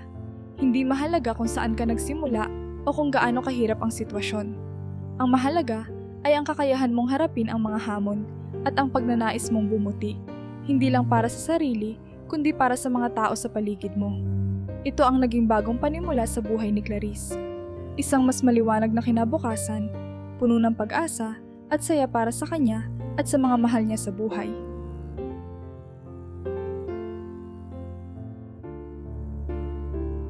Hindi mahalaga kung saan ka nagsimula o kung gaano kahirap ang sitwasyon. Ang mahalaga ay ang kakayahan mong harapin ang mga hamon at ang pagnanais mong bumuti, hindi lang para sa sarili, kundi para sa mga tao sa paligid mo. Ito ang naging bagong panimula sa buhay ni Clarice. Isang mas maliwanag na kinabukasan, puno ng pag-asa at saya para sa kanya at sa mga mahal niya sa buhay.